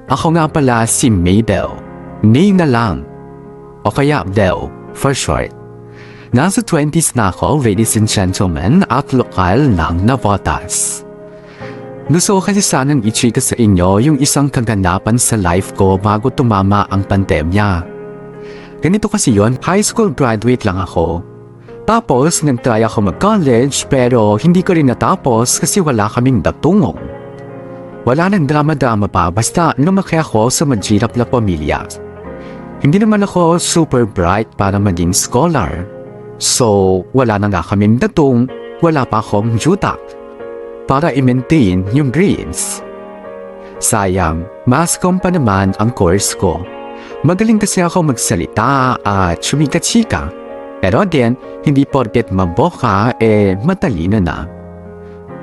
Ako nga pala si Maybell. May na lang. O kaya Bell, for short. Nasa 20s na ako, ladies and gentlemen, at lokal ng Navotas. Gusto ko kasi sanang i-chika sa inyo yung isang kaganapan sa life ko bago tumama ang pandemya. Ganito kasi yon, high school graduate lang ako. Tapos, nag-try ako mag-college pero hindi ko rin natapos kasi wala kaming datungong. Wala nang drama-drama pa basta lumaki ako sa mahirap na pamilya. Hindi naman ako super bright para maging scholar. So, wala na nga kaming datong, wala pa akong jutak para i-maintain yung grades. Sayang, mass comm pa naman ang course ko. Magaling kasi ako magsalita at chumika-chika. Pero din, hindi porket maboka matalino na.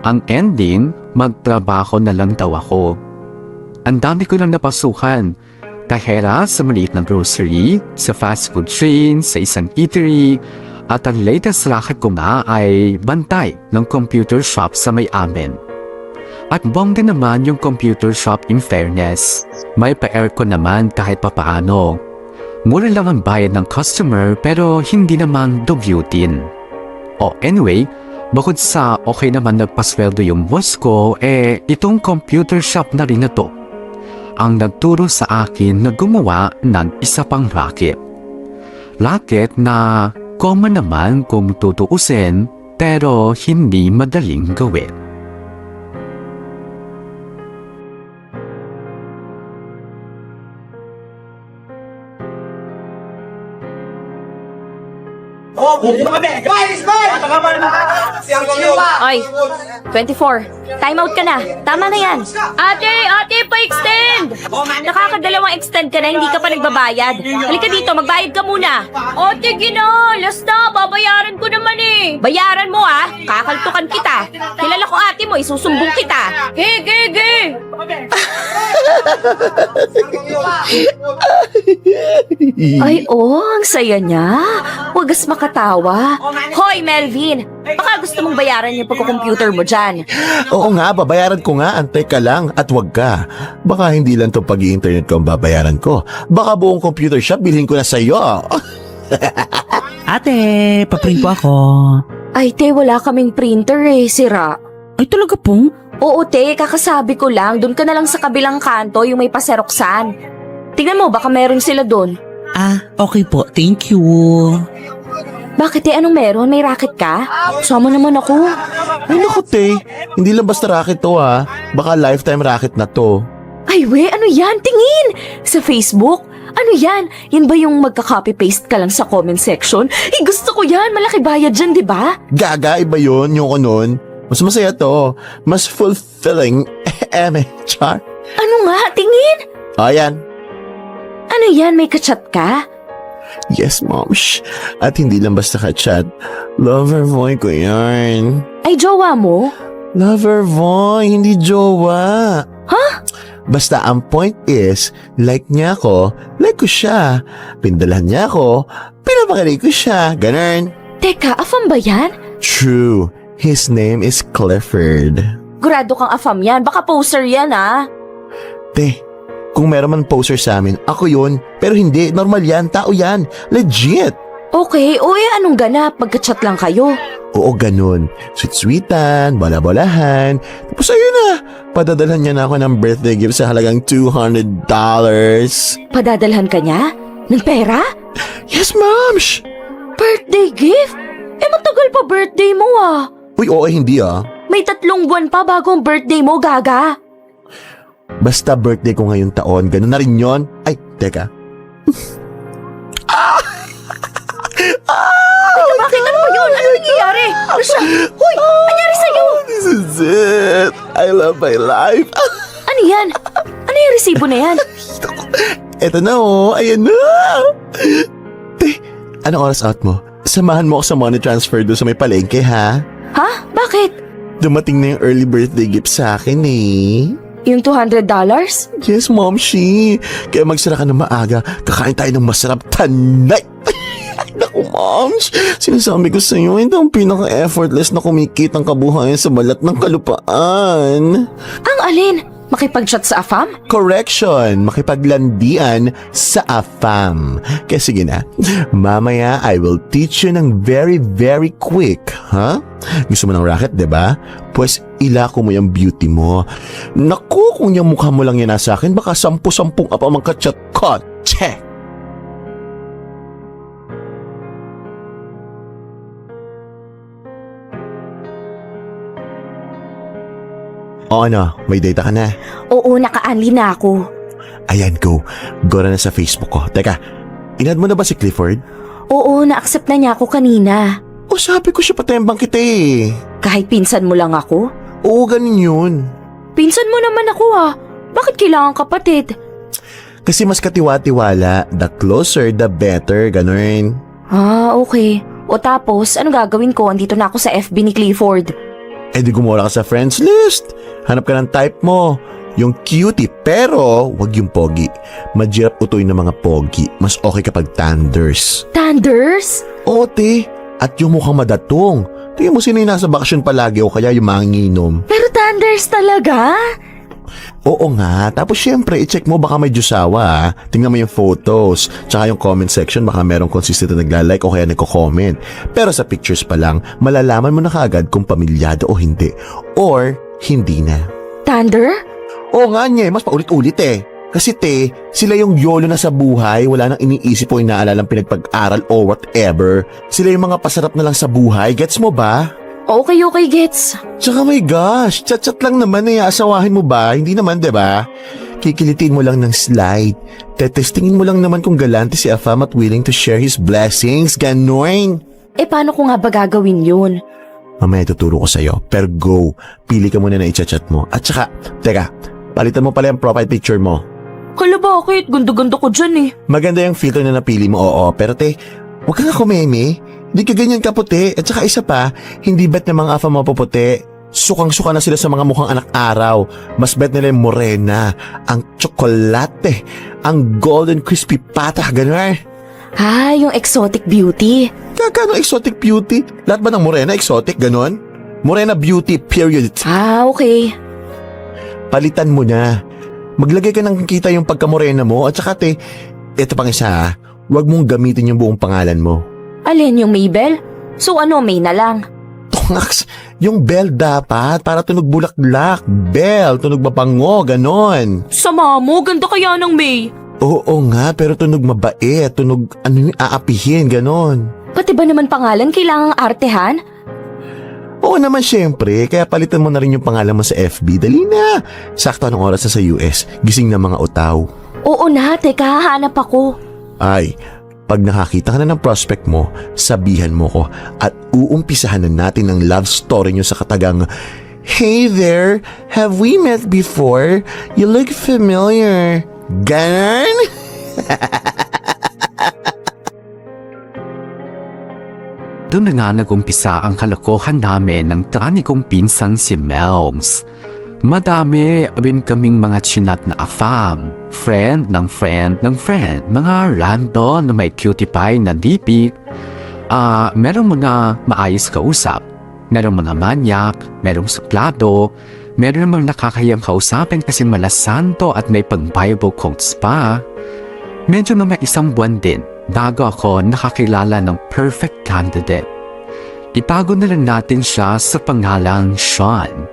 Ang ending, magtrabaho na lang daw ako. Ang dami ko lang napasukan. Kahera sa maliit na grocery, sa fast food chain, sa isang eatery, at ang latest racket ko nga ay bantay ng computer shop sa may amin. At bongga naman yung computer shop in fairness. May pa-aircon naman kahit papaano. Mura lang ang bayad ng customer pero hindi naman dugyutin. O anyway, bukod sa okay naman nagpasweldo yung boss ko, itong computer shop na rin na to ang nagturo sa akin na gumawa ng isa pang racket. Racket na common naman kung tutuusin pero hindi madaling gawin. Ay, 24. Time out ka na. Tama na yan. Ate, pa-extend! Nakakadalawang extend ka na, hindi ka pa nagbabayad. Halika dito, magbayad ka muna. Ate, gina, last na, babayaran ko naman eh. Bayaran mo ah, kakaltukan kita. Kilala ko ate mo, isusumbong kita. Ge! Ay, ang saya niya. Wagas makatawa. Hoy, Melvin! Baka gusto mong bayaran yung pagkukomputer mo dyan. Oo nga, babayaran ko nga. Antay ka lang at wag ka. Baka hindi lang to pag-i-internet ko ang babayaran ko. Baka buong computer shop bilhin ko na sa'yo. Ate, paprint po ako. Ay, te, wala kaming printer eh, sira. Ay, talaga pong? Oo, te, kakasabi ko lang. Doon ka na lang sa kabilang kanto, yung may paseroksan. Tingnan mo, baka meron sila doon. Ah, okay po. Thank you. Bakit te, anong meron? May racket ka? Sama naman ako. Ay naku, te. Hindi lang basta racket to ha. Baka lifetime racket na to. Ay, we, ano yan? Tingin! Sa Facebook? Ano yan? Yan ba yung magka-copy-paste ka lang sa comment section? Gusto ko yan. Malaki bayad dyan, di ba? Gaga, iba yun yung nun. Mas masaya to. Mas fulfilling. Char. Ano nga? Tingin! O, yan. Ano yan? May kachat ka? Yes, mom. Shh. At hindi lang basta ka-chat. Lover boy ko yan. Ay, jowa mo? Lover boy, hindi jowa. Huh? Basta ang point is, like niya ako, like ko siya. Pindalan niya ako, pinapakilig ko siya. Ganun. Teka, afam ba yan? True. His name is Clifford. Gurado kang afam yan. Baka poser yan, ah. Te, kung meron man poser sa amin, ako yun. Pero hindi, normal yan, tao yan. Legit. Okay, anong ganap? Magka-chat lang kayo. Oo, ganun. Sweet-sweetan, bala-balahan. Tapos ayun na, padadalhan niya na ako ng birthday gift sa halagang $200. Padadalhan ka niya? Ng pera? Yes, ma'am! Shh. Birthday gift? Matagal pa birthday mo, ah. Uy, oo, hindi ah. May 3 buwan pa bago ang birthday mo, gaga. Basta birthday ko ngayong taon, ganun na rin yun. Ay, teka. Bakit? Ano ba yun? Ano nangyayari? Ano siya? Hoy, nangyari sa'yo? This is it. I love my life. Ano yan? Ano yung resibo na yan? Eto na oh, ayan na. Te, anong oras out mo? Samahan mo ako sa money transfer doon sa may palengke, ha? Ha? Bakit? Dumating na yung early birthday gift sa akin eh. Yung $200? Yes, Mom Shi. Kaya magsara ka na maaga. Kakain tayo ng masarap tonight. Naku, Moms. Sinasabi ko sa iyo, hindi ang pinaka-effortless na kumikitang kabuhayan sa balat ng kalupaan. Ang alin? Makipag-chat sa AFAM? Correction, makipaglandian sa AFAM. Kaya sige na, mamaya I will teach you ng very very quick, ha? Gusto mo ng racket, diba? Pues ilako mo yung beauty mo. Naku, kung yung mukha mo lang yan nasa akin, baka 10-10 apa mang kachat ko. Check! O ano, may data ka na? Oo, naka-unli na ako. Ayan, go. Go na sa Facebook ko. Teka, inad mo na ba si Clifford? Oo, na-accept na niya ako kanina. O sabi ko siya patembang kita eh. Kahit pinsan mo lang ako? Oo, ganun yun. Pinsan mo naman ako ah. Bakit kailangan kapatid? Kasi mas katiwa-tiwala, the closer the better, ganun. Ah, okay. O tapos, ano gagawin ko? Andito na ako sa FB ni Clifford. Eh di gumawa ka sa friends list. Hanap ka ng type mo. Yung cutie, pero wag yung pogi. Mahirap utoy ng mga pogi. Mas okay kapag tanders. Tanders? Oo, te. At yung mukhang madatong. Tingnan mo sino yung nasa bakasyon palagi o kaya yung manginginom. Pero Tanders talaga? Oo nga. Tapos syempre, i-check mo baka may jusawa ha. Tingnan mo yung photos. Tsaka yung comment section baka merong consistent na nagla-like o kaya nagko-comment. Pero sa pictures pa lang, malalaman mo na kaagad kung pamilyado o hindi. Or, hindi na. Thunder? Oo nga nye, mas paulit-ulit eh. Kasi te, sila yung yolo na sa buhay, wala nang iniisip o inaalalang pinagpag-aral o whatever. Sila yung mga pasarap na lang sa buhay, gets mo ba? Okay, gets. Tsaka my gosh, chat-chat lang naman eh, asawahin mo ba? Hindi naman, 'di ba? Kikilitin mo lang ng slide. Tetestingin mo lang naman kung galante si Afam at willing to share his blessings, gano'n. Eh paano ko nga ba gagawin yun? Mamaya tuturo ko sa'yo, pero go, pili ka muna na i-chat mo. At saka, teka, palitan mo pala yung profile picture mo. Kala bakit? Ganda-ganda ko dyan eh. Maganda yung filter na napili mo, oo, pero te, huwag ka nga kumeme. Hindi ka ganyan kaputi. At saka isa pa, hindi bet ng mga Afam mapuputi. Sukang-suka na sila sa mga mukhang anak-araw. Mas bet nila yung morena, ang tsokolate, ang golden crispy pata, gano'n. Ah, yung exotic beauty. Kakano exotic beauty? Lahat ba ng morena exotic, gano'n? Morena beauty, period. Ah, okay. Palitan mo na. Maglagay ka ng kita yung pagkamorena mo. At saka te, ito pang isa ha, huwag mong gamitin yung buong pangalan mo. Alin yung Maybell? So ano, May na lang? Tongaks, yung bell dapat para tunog bulaklak. Bell, tunog mapango, ganon. Sama mo, ganda kaya ng May. Oo nga, pero tunog mabait, tunog ano yung aapihin, ganon. Pati ba naman pangalan kailangang artehan? Oo naman syempre, kaya palitan mo na rin yung pangalan mo sa FB. Dali na, sakto anong oras na sa US, gising na mga utaw. Oo na, teka, hahanap ako. Ay, pag nakakita ka na ng prospect mo, sabihan mo ko at uumpisahan na natin ang love story nyo sa katagang, "Hey there, have we met before? You look familiar." Ganon? Doon na nga nag-umpisa ang kalokohan namin ng tranikong pinsang si Melms. Madami rin kaming mga chinat na afam, friend ng friend ng friend, mga random na may cutie pie na DP. Merong mga maayos kausap, merong mga manyak, merong suplado, meron namang nakakayang kausapin kasi malasanto at may pang-Bible quotes pa. Medyo na may isang buwan din bago ako nakakilala ng perfect candidate. Itago na lang natin siya sa pangalang Sean.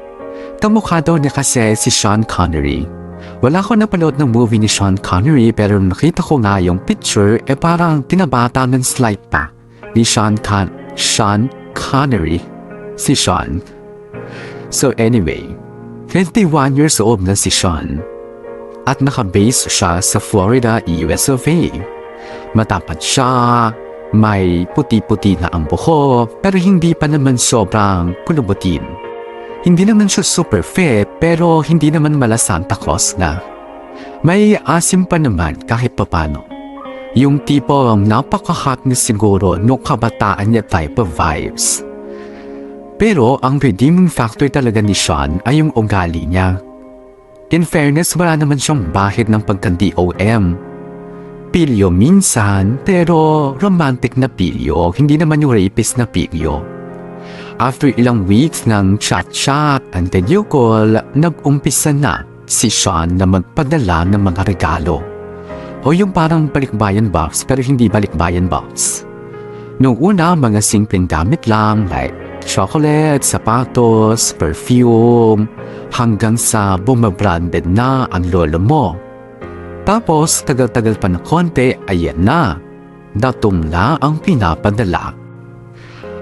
Kamukha daw niya kasi si Sean Connery. Wala ko napanood ng movie ni Sean Connery pero nakita ko nga yung picture parang tinabata ng slide pa ni Sean Connery. Si Sean. So anyway, 21 years old na si Sean. At nakabase siya sa Florida, US of A. Matapat siya, may puti-puti na ang buhok pero hindi pa naman sobrang kulubutin. Hindi naman siya super fit pero hindi naman mala Santa Claus na. May asim pa naman kahit papano. Yung tipo ang napaka-hot na siguro no kabataan niya type of vibes. Pero ang redeeming factor talaga ni Sean ay yung ugali niya. In fairness, wala naman siyang bahid ng pagka-DOM. Pilyo minsan pero romantic na pilyo, hindi naman yung rapist na pilyo. After ilang weeks ng chat-chat and video call, nag-umpisa na si Sean na magpadala ng mga regalo. O yung parang balikbayan box pero hindi balikbayan box. Noong una, mga simpleng gamit lang like chocolate, sapatos, perfume, hanggang sa bumabranded na ang lolo mo. Tapos, tagal-tagal pa na konti, ayan na. Datumla ang pinapadala.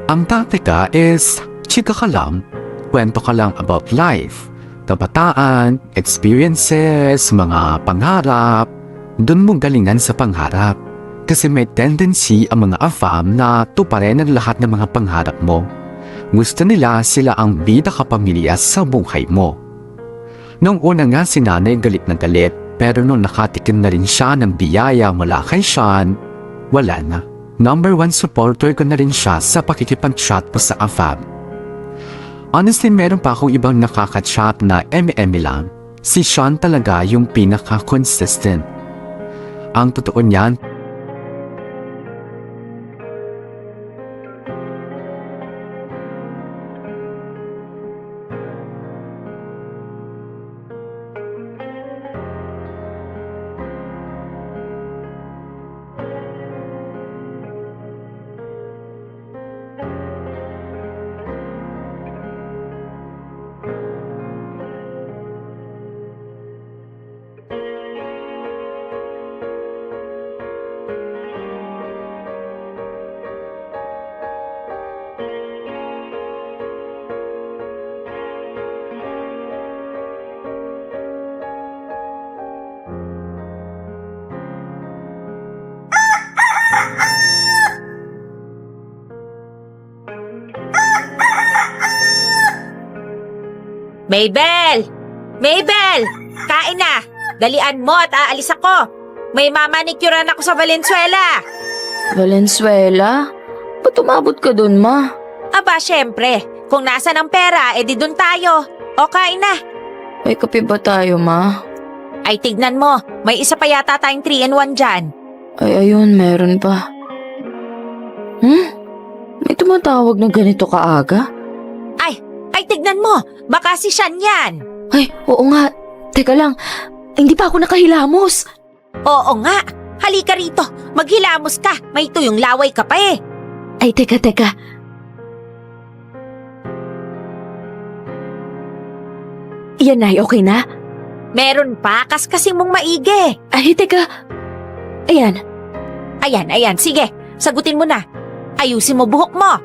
Ang taktika is, chika ka lang, kwento ka lang about life, kabataan, experiences, mga pangarap. Doon mo galingan sa pangarap. Kasi may tendency ang mga AFAM na tuparin ang lahat ng mga pangarap mo. Gusto nila sila ang bida kapamilya sa buhay mo. Noong una nga si nanay galit na galit, pero nung nakatikim na rin siya ng biyaya mula kay Sean, wala na. Number 1 supporter ko na rin siya sa pakikipag-chat po sa AFAB. Honestly, meron pa akong ibang nakaka-chat na eme-eme lang. Si Sean talaga yung pinaka-consistent. Ang totoo niyan, Mabel! Mabel! Kain na! Dalian mo at aalis ako. May mamanicurean ako sa Valenzuela. Valenzuela? Ba't umabot ka dun, ma? Aba, syempre. Kung nasa ng pera, edi dun tayo. O, kain na. May kape ba tayo, ma? Ay, tignan mo. May isa pa yata tayong 3-in-1 dyan. Ay, ayun, meron pa. May tumatawag na ganito kaaga? Ay, tignan mo. Baka si Sean yan. Ay, oo nga. Teka lang, hindi pa ako nakahilamos. Oo nga. Halika rito. Maghilamos ka. May tuyong laway ka pa eh. Ay, teka. Yan, Nay, okay na? Meron pa. Kaskasing mong maigi. Ay, teka. Ayan. Ayan. Sige. Sagutin mo na. Ayusin mo buhok mo.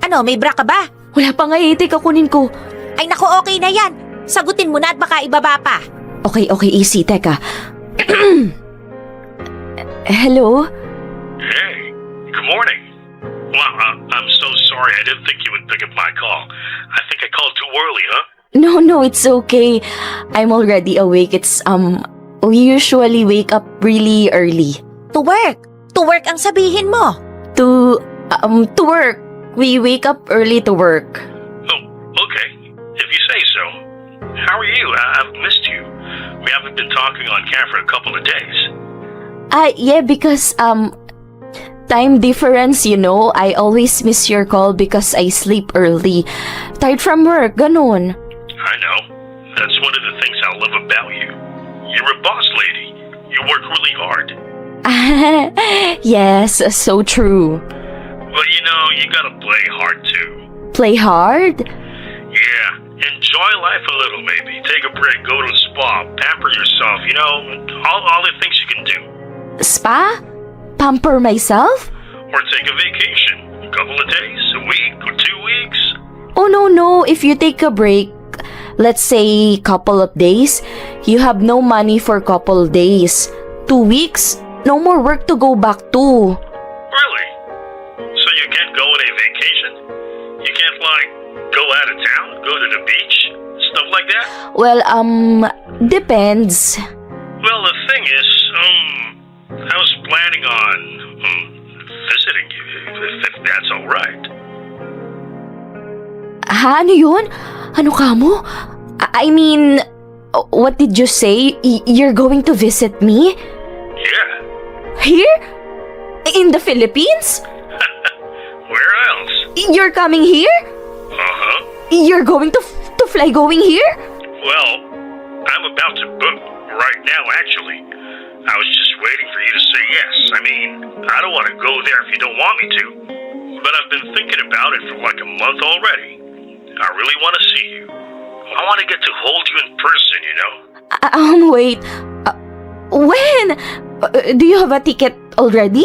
Ano, may bra ka ba? Wala pa nga eh, teka, kunin ko. Ay naku, okay na yan. Sagutin mo na at baka ibaba pa. Okay, easy, teka. Hello? Hey, good morning. Well, I'm so sorry. I didn't think you would pick up my call. I think I called too early, huh? No, it's okay. I'm already awake. We usually wake up really early. To work. To work ang sabihin mo. To work. We wake up early to work. Oh, okay. If you say so. How are you? I've missed you. We haven't been talking on camera for a couple of days. Yeah, because, time difference, you know. I always miss your call because I sleep early. Tired from work, ganun. I know. That's one of the things I love about you. You're a boss lady. You work really hard. Yes, so true. But you know, you gotta play hard too. Play hard? Yeah. Enjoy life a little maybe. Take a break, go to the spa, pamper yourself, you know, all the things you can do. Spa? Pamper myself? Or take a vacation. A couple of days, a week, or 2 weeks. Oh, no. If you take a break, let's say couple of days, you have no money for couple days. 2 weeks, no more work to go back to. Really? So you can't go on a vacation? You can't, go out of town? Go to the beach? Stuff like that? Well, depends. Well, the thing is, I was planning on, visiting you, if that's alright. Ha? Ano yun? Ano ka mo? I mean, what did you say? You're going to visit me? Yeah. Here? In the Philippines? Where else? You're coming here? Uh-huh. You're going to fly going here? Well, I I'm about to book right now, actually. I was just waiting for you to say yes. I mean, I don't want to go there if you don't want me to. But I've been thinking about it for like a month already. I really want to see you. I want to get to hold you in person, you know? Wait. When? Do you have a ticket already?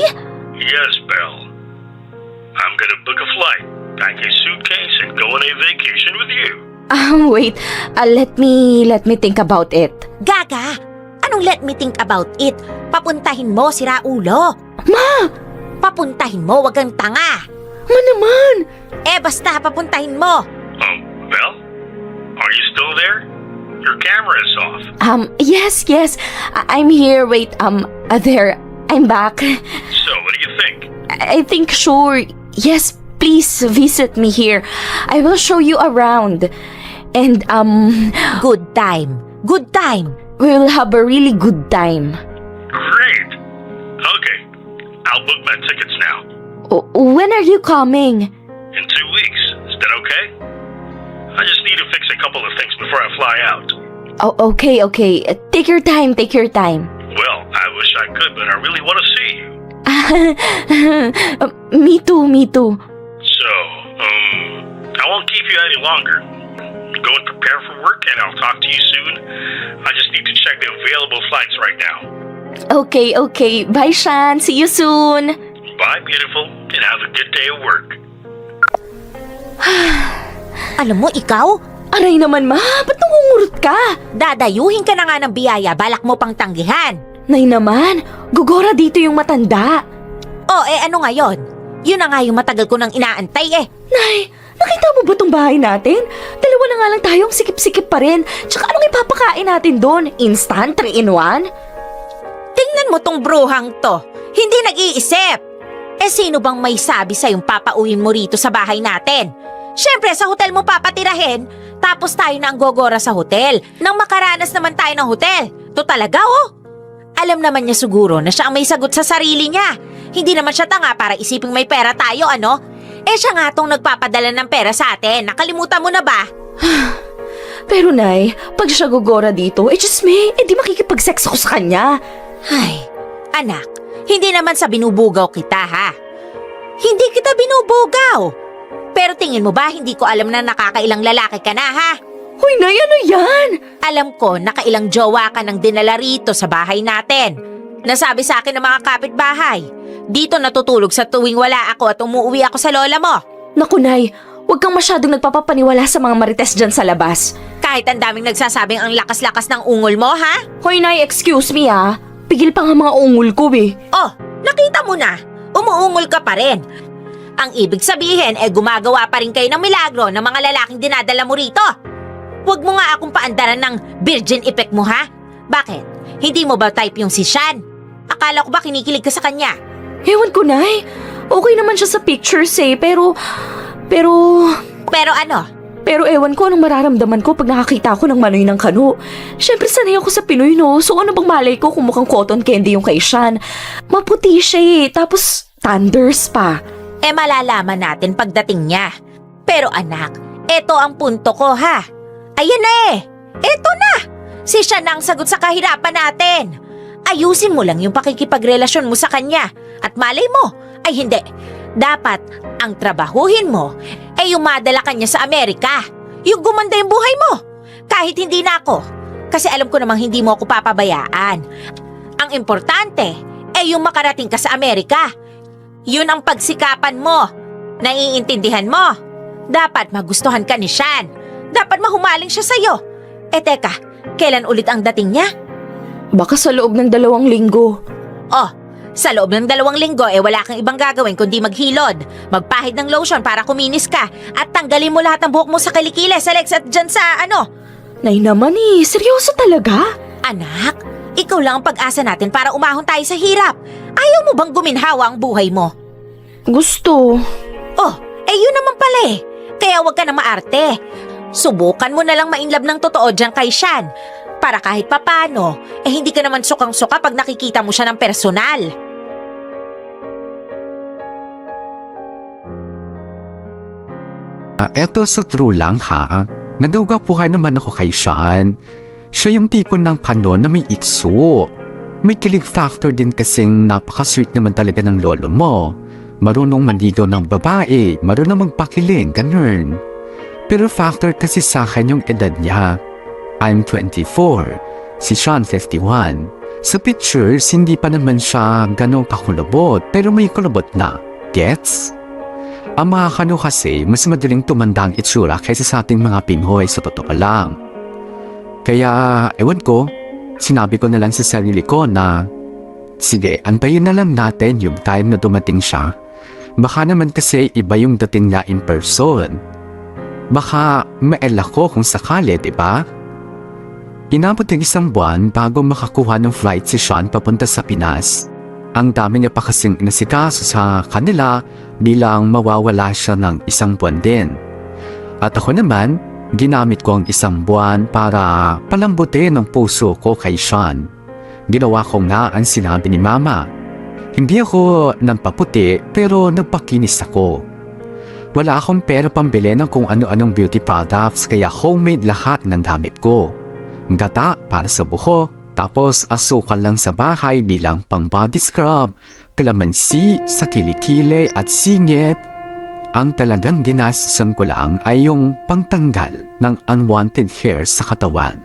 Yes, Belle. I'm gonna book a flight, pack a suitcase, and go on a vacation with you. Wait. Let me think about it. Gaga, anong let me think about it? Papuntahin mo, sira ulo. Ma! Papuntahin mo, wag kang tanga. Ma naman! Eh basta, papuntahin mo. Belle? Are you still there? Your camera is off. Yes. I'm here. Wait, there. I'm back. So, what do you think? I think sure. Yes, please visit me here. I will show you around. And, Good time. Good time. we'll have a really good time. Great. Okay. I'll book my tickets now. When are you coming? In 2 weeks. Is that okay? I just need to fix a couple of things before I fly out. Oh, okay. Take your time. Well, I wish I could, but I really want to see you. Me too. So, I won't keep you any longer. Go and prepare for work, and I'll talk to you soon. I just need to check the available flights right now. Okay. Bye, Shan. See you soon. Bye, beautiful, and have a good day at work. Alam mo, ikaw, Aray naman, ma. Ba't nangungurot ka? dadayuhin ka na nga ng biyaya, balak mo pang tanggihan. Nay naman, gugora dito yung matanda. Ano ngayon? Yun na nga yung matagal ko nang inaantay eh. Nay, nakita mo ba tong bahay natin? Dalawa na nga lang tayong sikip-sikip pa rin. Tsaka anong ipapakain natin doon? Instant 3-in-1? Tingnan mo tong bruhang to. Hindi nag-iisip. Eh sino bang may sabi sa'yong papauwin mo rito sa bahay natin? Siyempre sa hotel mo papatirahin, tapos tayo na ang gogora sa hotel. Nang makaranas naman tayo ng hotel. To talaga oh. Alam naman niya siguro na siya ang may sagot sa sarili niya. Hindi naman siya tanga para isiping may pera tayo, ano? Eh siya nga tong nagpapadala ng pera sa atin. Nakalimutan mo na ba? Pero Nay, pag siya gugora dito, just me, di makikipag-sex ako sa kanya. Ay, anak, hindi naman sa binubugaw kita ha. Hindi kita binubugaw. Pero tingin mo ba hindi ko alam na nakakailang lalaki ka na ha? Hoy Nay, ano yan? Alam ko nakailang jowa ka nang dinala rito sa bahay natin. Nasabi sa akin ng mga kapitbahay. Dito natutulog sa tuwing wala ako at umuwi ako sa lola mo. Naku Nay, huwag kang masyadong nagpapapaniwala sa mga marites dyan sa labas. Kahit ang daming nagsasabing ang lakas-lakas ng ungol mo ha? Hoy Nay, excuse me ah. Pigil pa nga mga ungol ko eh. Oh, nakita mo na. Umuungol ka pa rin. Ang ibig sabihin gumagawa pa rin kayo ng milagro ng mga lalaking dinadala mo rito. Huwag mo nga akong paandaran ng virgin effect mo ha? Bakit? Hindi mo ba type yung si Shan? Akala ko ba kinikilig ka sa kanya? Ewan ko Nay. Okay naman siya sa pictures eh, pero ano? Pero ewan ko anong mararamdaman ko pag nakakita ako ng manoy ng kano. Siyempre sanay ako sa Pinoy no, so ano bang malay ko kung mukhang cotton candy yung kay Shan? Maputi siya eh, tapos thunders pa. Malalaman natin pagdating niya. Pero anak, eto ang punto ko ha. Ayan na eto na. Si Shan na ang sagot sa kahirapan natin. Ayusin mo lang yung pakikipagrelasyon mo sa kanya. At malay mo, ay hindi. Dapat ang trabahuhin mo yung madala kanya sa Amerika. Yung gumanda yung buhay mo. Kahit hindi na ako. Kasi alam ko namang hindi mo ako papabayaan. Ang importante yung makarating ka sa Amerika. Yun ang pagsikapan mo. Naiintindihan mo. Dapat magustuhan ka ni Shan. Dapat mahumaling siya sa'yo. Teka, kailan ulit ang dating niya? Baka sa loob ng 2 linggo. Oh, sa loob ng 2 linggo wala kang ibang gagawin kundi maghilod. Magpahid ng lotion para kuminis ka. At tanggalin mo lahat ng buhok mo sa kilikili, sa legs at dyan sa Nay naman seryoso talaga? Anak, ikaw lang ang pag-asa natin para umahon tayo sa hirap. Ayaw mo bang guminhawa ang buhay mo? Gusto. Oh, yun naman pala Kaya wag ka na maarte. Subukan mo na lang mainlove ng totoo dyan kay Shan. Para kahit papano, hindi ka naman sukang-suka pag nakikita mo siya ng personal. Eto sa true lang ha. Naduga po naman ako kay Sean. Siya yung tipo ng kanon na may itso. May kilig factor din kasing napaka-sweet naman talaga ng lolo mo. Marunong manligaw ng babae, marunong magpakiling, ganun. Pero factor kasi sa akin yung edad niya. I'm 24, si Sean 51. Sa pictures, hindi pa naman siya ganong kakulabot, pero may kulabot na. Gets? Ang mga kano kasi, mas madaling tumanda ang itsura kaysa sa ating mga Pinoy sa totoo lang. Kaya, ewan ko, sinabi ko na lang sa sarili ko na, sige, antayin na lang natin yung time na dumating siya. Baka naman kasi iba yung dating niya in person. Baka mael ako kung sakali, diba? Inabot ng isang buwan bago makakuha ng flight si Sean papunta sa Pinas. Ang dami niya pa kasing inasikaso sa kanila bilang mawawala siya ng isang buwan din. At ako naman, ginamit ko ang isang buwan para palambutin ang puso ko kay Sean. Ginawa ko nga ang sinabi ni Mama. Hindi ako nagpaputi pero nagpakinis ako. Wala akong pera pambili ng kung ano-anong beauty products kaya homemade lahat ng damit ko. Gata para sa buhok, tapos asukal lang sa bahay bilang pang body scrub, kalamansi sa kilikili at singit. Ang talagang ginastusan ko lang ay yung pangtanggal ng unwanted hair sa katawan.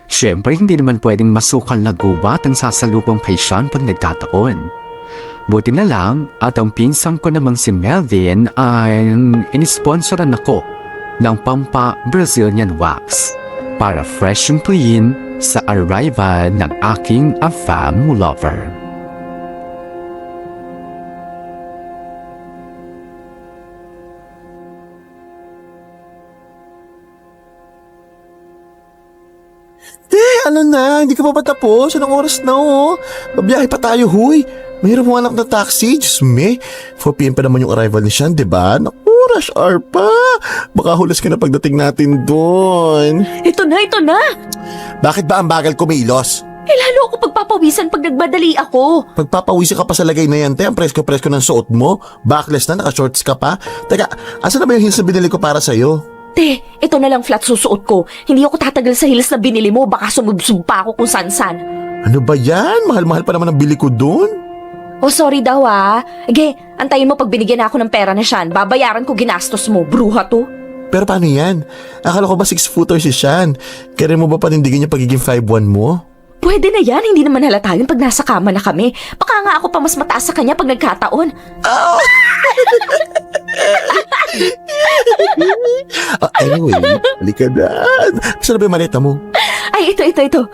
Siyempre hindi naman pwedeng masukal na gubat ang sasalubong kay Sean pag nagkataon. Buti na lang at ang pinsang ko namang si Melvin ay inisponsoran ako ng pampa Brazilian wax para fresh and clean sa arrival ng aking afam lover. Ano na? Hindi ka pa ba tapos? Anong oras na oh? Babiyahe pa tayo, huy. Mahirap mo anak na taxi. Diyos me. 4 p.m. pa naman yung arrival ni Sean, diba? Naku, rush hour pa. Baka hulas ka na pagdating natin doon. Ito na. Bakit ba ang bagal kumilos? Lalo ako pagpapawisan pag nagmadali ako. Pagpapawisin ka pa sa lagay na yan, te. Ang presko-presko ng suot mo. Backless na, naka-shorts ka pa. Teka, asan na ba yung heels na binili ko para sa'yo? Te, ito na lang flat susuot ko. Hindi ako tatagal sa heels na binili mo. Baka sumubsub pa ako kung san-san. Ano ba yan? Mahal-mahal pa naman ang bili ko doon. Oh, sorry daw ah. Ige, antayin mo pag binigyan ako ng pera na Sean. Babayaran ko ginastos mo. Bruha to. Pero paano yan? Akala ko ba 6-footer si Sean? Kaya mo ba panindigin yung pagiging 5'1 mo? Pwede na yan. Hindi naman halata yun pag nasa kama na kami. Baka nga ako pa mas mataas sa kanya pag nagkataon. Anyway, halika na. Saan na ba yung maleta mo? Ay, ito.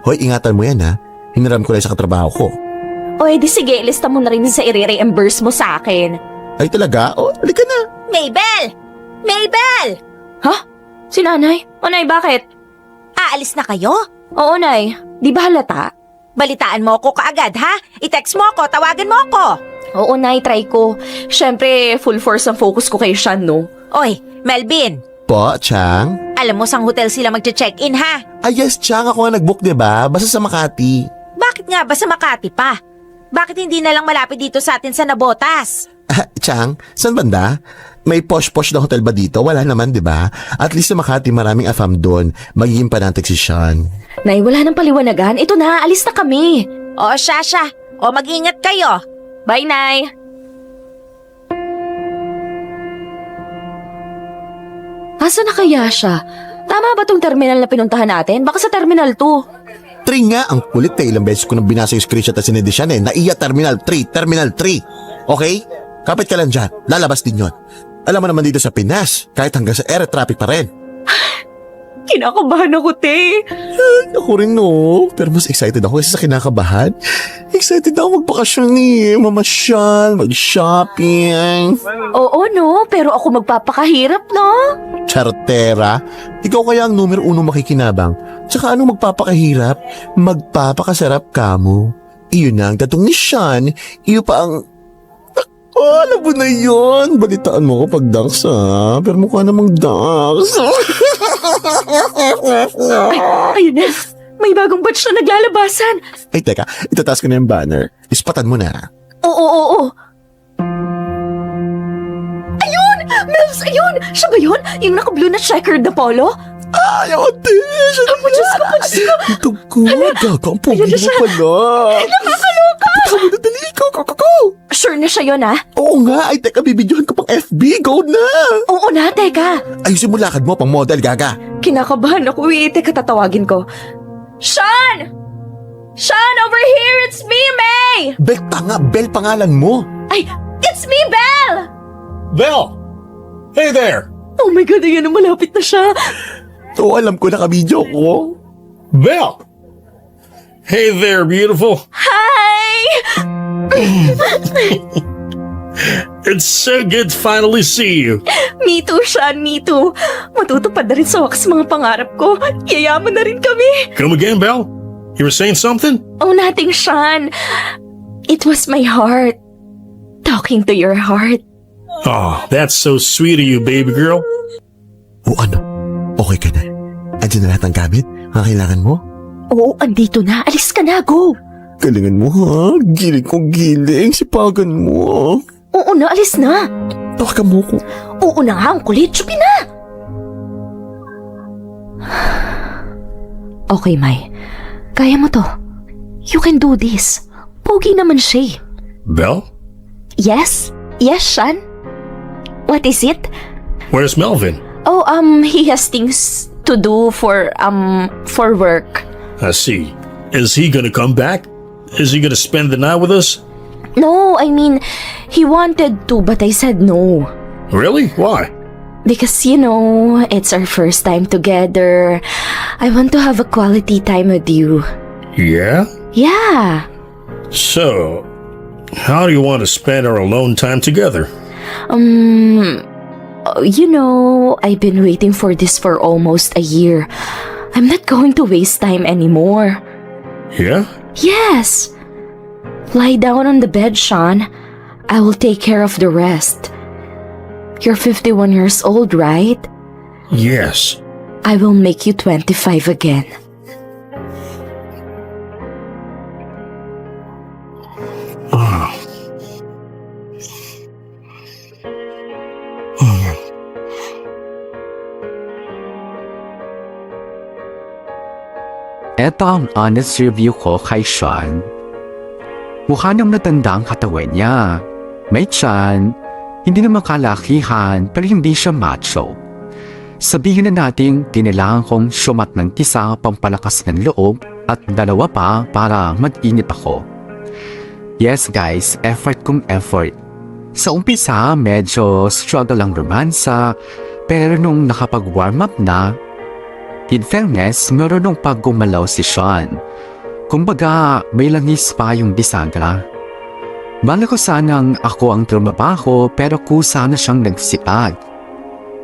Hoy, ingatan mo yan ha. Hiniram ko lang sa katrabaho ko. O edi sige, lista mo na rin sa i-reimburse mo sa akin. Ay talaga? O, halika na. Mabel! Ha? Si nanay? O nay, bakit? Aalis na kayo? Oo nay, di ba halata? Balitaan mo ako kaagad, ha? I-text mo ako, tawagan mo ako. Oo nay, try ko. Siyempre, full force ang focus ko kay Sean, no? Oy, Melvin, Po, Chang? alam mo sang hotel sila magche-check-in, ha? Ay yes, Chang. Ako nga nag-book, diba? Basta sa Makati. Bakit nga ba sa Makati pa? Bakit hindi na lang malapit dito sa atin sa Nabotas? Chang, saan banda? May posh-posh na hotel ba dito? Wala naman, diba? At least sa Makati, maraming afam doon. Magiging panantig si Sean. Nay, wala nang paliwanagan. Ito na, alis na kami. O, Shasha, o mag-ingat kayo. Bye, Nay. Asa na kaya siya? Tama ba tong terminal na pinuntahan natin? Baka sa terminal 2. 3 nga, ang kulit eh. Ilang beses ko nang binasa yung screenshot at sinedi siya eh. Naiya Terminal 3. Okay? Kapit ka lang dyan. Lalabas din yun. Alam mo naman dito sa Pinas, kahit hanggang sa air traffic pa rin. Kinakabahan ako, te. Ako rin no. Pero mas excited ako kasi sa kinakabahan. Excited ako magbakasyon eh. Mamasyal, mag-shopping. Oo, no? Pero ako magpapakahirap, no? Chartera. Ikaw kaya ang numero 1 makikinabang. Tsaka ano magpapakahirap? Magpapakasarap ka mo. Iyon na ang tatong ni Sean. Iyo pa ang... Oh, alam mo na yun. Balitaan mo ko pag dance ha. Pero mukha namang dance. Ayun na. May bagong batch na naglalabasan. Ay, teka. Itataas ko na yung banner. Ispatan mo na. Oo. Ayun! Mills, ayun! Siya ba yun? Yung naka-blue na checkered na polo? Ay, ate! Diyos ko! Ito ko! Gaga, ang pogi mo pala! Nakakaloka! Bitaw mo na dali ko! Sure na siya yun, ah? Oo nga! Ay, teka, bibidyohan ko pang FB! Go na! Oo na, teka. Ayusin mo lakad mo pang model, Gaga! Kinakabahan ako, teka, tatawagin ko. Sean! Sean, over here! It's me, May! Bel pangalan mo! Ay, it's me, Belle! Belle! Hey there! Oh my God, ayan na, malapit na siya. Oo, alam ko nakabidyo ko. Belle! Hey there, beautiful! Hi! It's so good to finally see you. Me too, Sean, me too. Matutupad na rin sa wakas mga pangarap ko. Yayaman na rin kami. Come again, Belle? You were saying something? Oh, nothing, Sean. It was my heart. Talking to your heart. Oh, that's so sweet of you, baby girl. O ano? Okay ka na? Andiyan na lahat ng gamit? Ang kailangan mo? Oo, andito na. Alis ka na, go. Galingan mo ha? Giling kong giling. Sipagan mo. Oo na, alis na. Tawagan mo ko. Oo na nga, ang kulit. Tsupi na. Okay, May. Kaya mo to. You can do this. Pogi naman siya. Belle? Yes? Yes, Sean? What is it? Where's Melvin? Oh, he has things to do for work. I see. Is he gonna come back? Is he gonna spend the night with us? No, I mean, he wanted to, but I said no. Really? Why? Because, it's our first time together. I want to have a quality time with you. Yeah? Yeah. So, how do you want to spend our alone time together? I've been waiting for this for almost a year. I'm not going to waste time anymore. Yeah? Yes. Lie down on the bed, Sean. I will take care of the rest. You're 51 years old, right? Yes. I will make you 25 again. Eto ang honest review ko kay Sean. Mukha nang natanda ang katawan niya. May tiyan, hindi naman kalakihan pero hindi siya macho. Sabihin na natin kailangan kong sumat ng tisa pampalakas ng loob at dalawa pa para mag-init ako. Yes guys, effort kong effort. Sa umpisa medyo struggle ang romansa pero nung nakapag-warm up na, in fairness, meron nung paggumalaw si Sean. Kumbaga, may langis pa yung bisagra. Bala ko sanang ako ang trumabaho pero kusa na siyang nagsipag.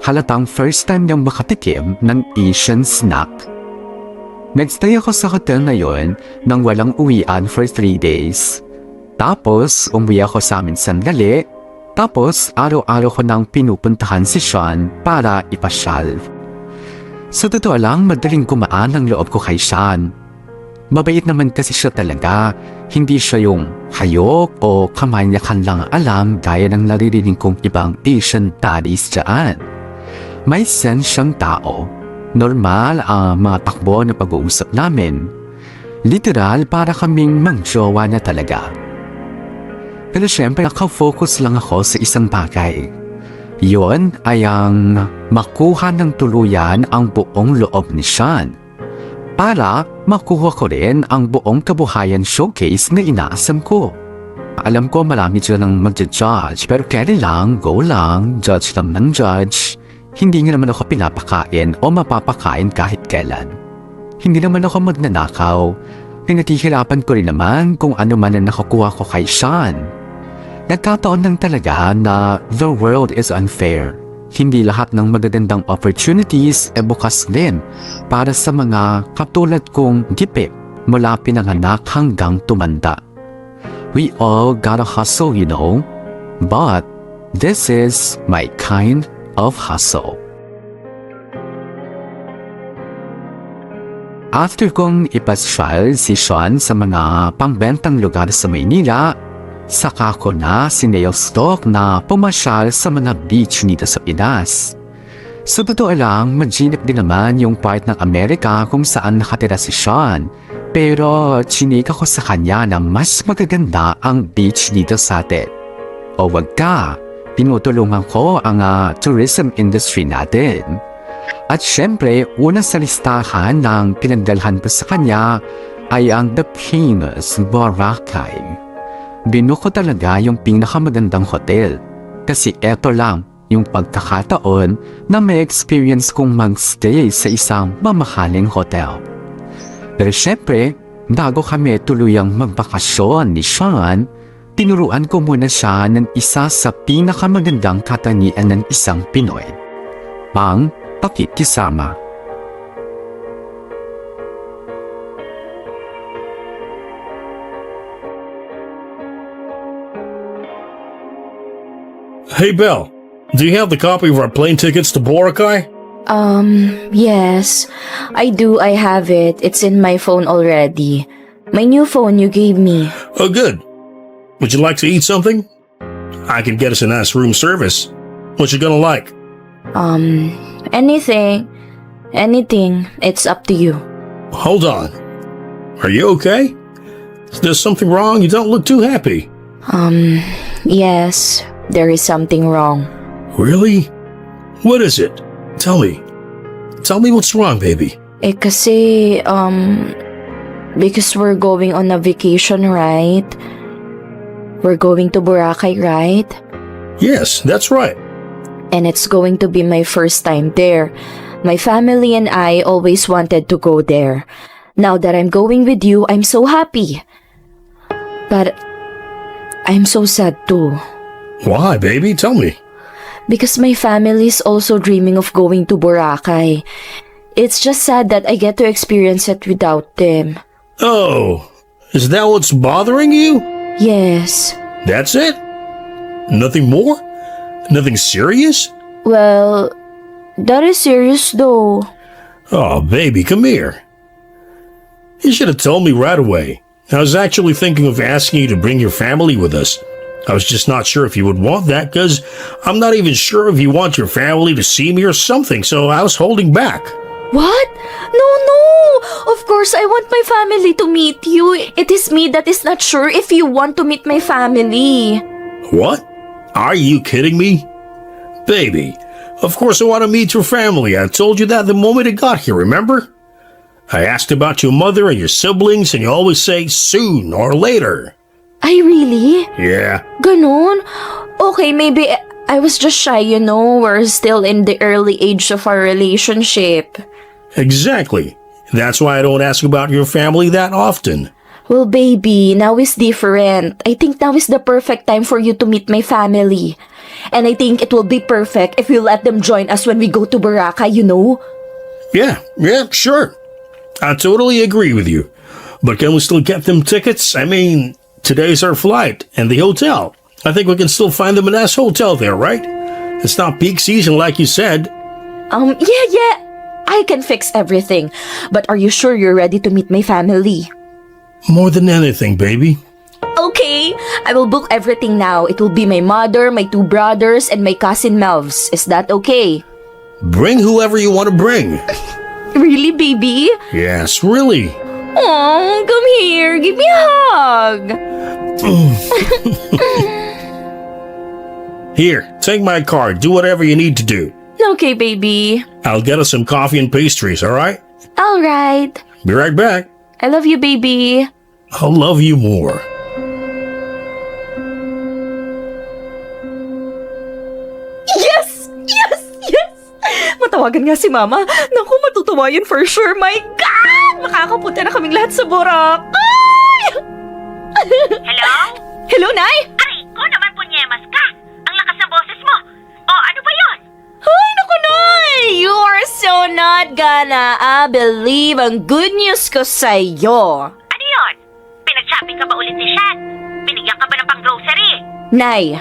Halatang first time niyang makatikim ng Asian snack. Nagstay ako sa hotel na yon nang walang uwian for 3 days. Tapos, umuwi ako sa amin sandali. Tapos, araw-araw ko nang pinupuntahan si Sean para ipasyal. Sa totoo lang, madaling kumaan ang loob ko kay Sean. Mabait naman kasi siya talaga. Hindi siya yung hayok o kamanyakan lang alam gaya ng naririnig kong ibang Asian daddies dyan. May sense siyang tao. Normal ang mga takbo na pag-uusap namin. Literal para kaming mangjowa na talaga. Pero syempre nakafocus lang ako sa isang bagay. Yon ay ang makuha ng tuluyan ang buong loob ni Sean. Para makuha ko rin ang buong kabuhayan showcase na inaasam ko. Alam ko marami dyan ang mag-judge pero carry lang, go lang, judge lang ng judge. Hindi nga naman ako pinapakain o mapapakain kahit kailan. Hindi naman ako magnanakaw. Pinatihirapan ko rin naman kung ano man ang nakukuha ko kay Sean. Nagkataon lang talaga na the world is unfair. Hindi lahat ng magagandang opportunities ay bukas din para sa mga katulad kong gipit mula pinanganak hanggang tumanda. We all gotta hustle, you know. But this is my kind of hustle. After kong ipasyal si Sean sa mga pangbentang lugar sa Maynila, saka ko na sineyostok na pumasyal sa mga beach dito sa Pinas. Sa totoo lang, maginip din naman yung part ng Amerika kung saan nakatira si Sean. Pero chinika ko sa kanya na mas magaganda ang beach dito sa atin. O wag ka, tinutulungan ko ang tourism industry natin. At syempre, una sa listahan ng pinagdalhan ko sa kanya ay ang The Famous Boracay. Binuko ko talaga yung pinakamagandang hotel kasi eto lang yung pagkakataon na may experience kong magstay sa isang mamahaling hotel. Pero syempre, bago kami tuluyang magbakasyon ni Sean, tinuruan ko muna siya ng isa sa pinakamagandang katangian ng isang Pinoy, ang pakikisama. Hey, Belle, do you have the copy of our plane tickets to Boracay? Yes. I do, I have it. It's in my phone already. My new phone you gave me. Oh, good. Would you like to eat something? I can get us a nice room service. What you gonna like? Anything. Anything. It's up to you. Hold on. Are you okay? Is there something wrong? You don't look too happy. Yes. There is something wrong. Really? What is it? Tell me. Tell me what's wrong, baby. Kasi, because we're going on a vacation, right? We're going to Boracay, right? Yes, that's right. And it's going to be my first time there. My family and I always wanted to go there. Now that I'm going with you, I'm so happy. But I'm so sad too. Why, baby? Tell me. Because my family is also dreaming of going to Boracay. It's just sad that I get to experience it without them. Oh, is that what's bothering you? Yes. That's it? Nothing more? Nothing serious? Well, that is serious though. Oh, baby, come here. You should have told me right away. I was actually thinking of asking you to bring your family with us. I was just not sure if you would want that because I'm not even sure if you want your family to see me or something, so I was holding back. What? No, no! Of course, I want my family to meet you. It is me that is not sure if you want to meet my family. What? Are you kidding me? Baby, of course I want to meet your family. I told you that the moment I got here, remember? I asked about your mother and your siblings and you always say soon or later. Ay, really? Yeah. Ganon? Okay, maybe I was just shy, you know. We're still in the early age of our relationship. Exactly. That's why I don't ask about your family that often. Well, baby, now is different. I think now is the perfect time for you to meet my family. And I think it will be perfect if you let them join us when we go to Boracay, you know? Yeah, sure. I totally agree with you. But can we still get them tickets? I mean, today's our flight and the hotel. I think we can still find them a nice hotel there, right? It's not peak season like you said. Yeah. I can fix everything. But are you sure you're ready to meet my family? More than anything, baby. Okay, I will book everything now. It will be my mother, my two brothers, and my cousin Melvs. Is that okay? Bring whoever you want to bring. Really, baby? Yes, really. Oh, come here. Give me a hug. Here, take my card. Do whatever you need to do. Okay, baby. I'll get us some coffee and pastries, all right? All right. Be right back. I love you, baby. I'll love you more. Yes! Matawagan nga si Mama. Naku, matutuwa yun for sure. My God! Makakapunta na kaming lahat sa Boracay! Hello? Hello, Nay? Aray ko naman punyemas ka. Ang lakas ng boses mo. O ano ba yon? Ay, naku, Nay! You are so not gonna believe ang good news ko sa'yo. Ano yon? Pinag-shopping ka ba ulit ni Shan? Binigyan ka ba ng pang-grocery? Nay,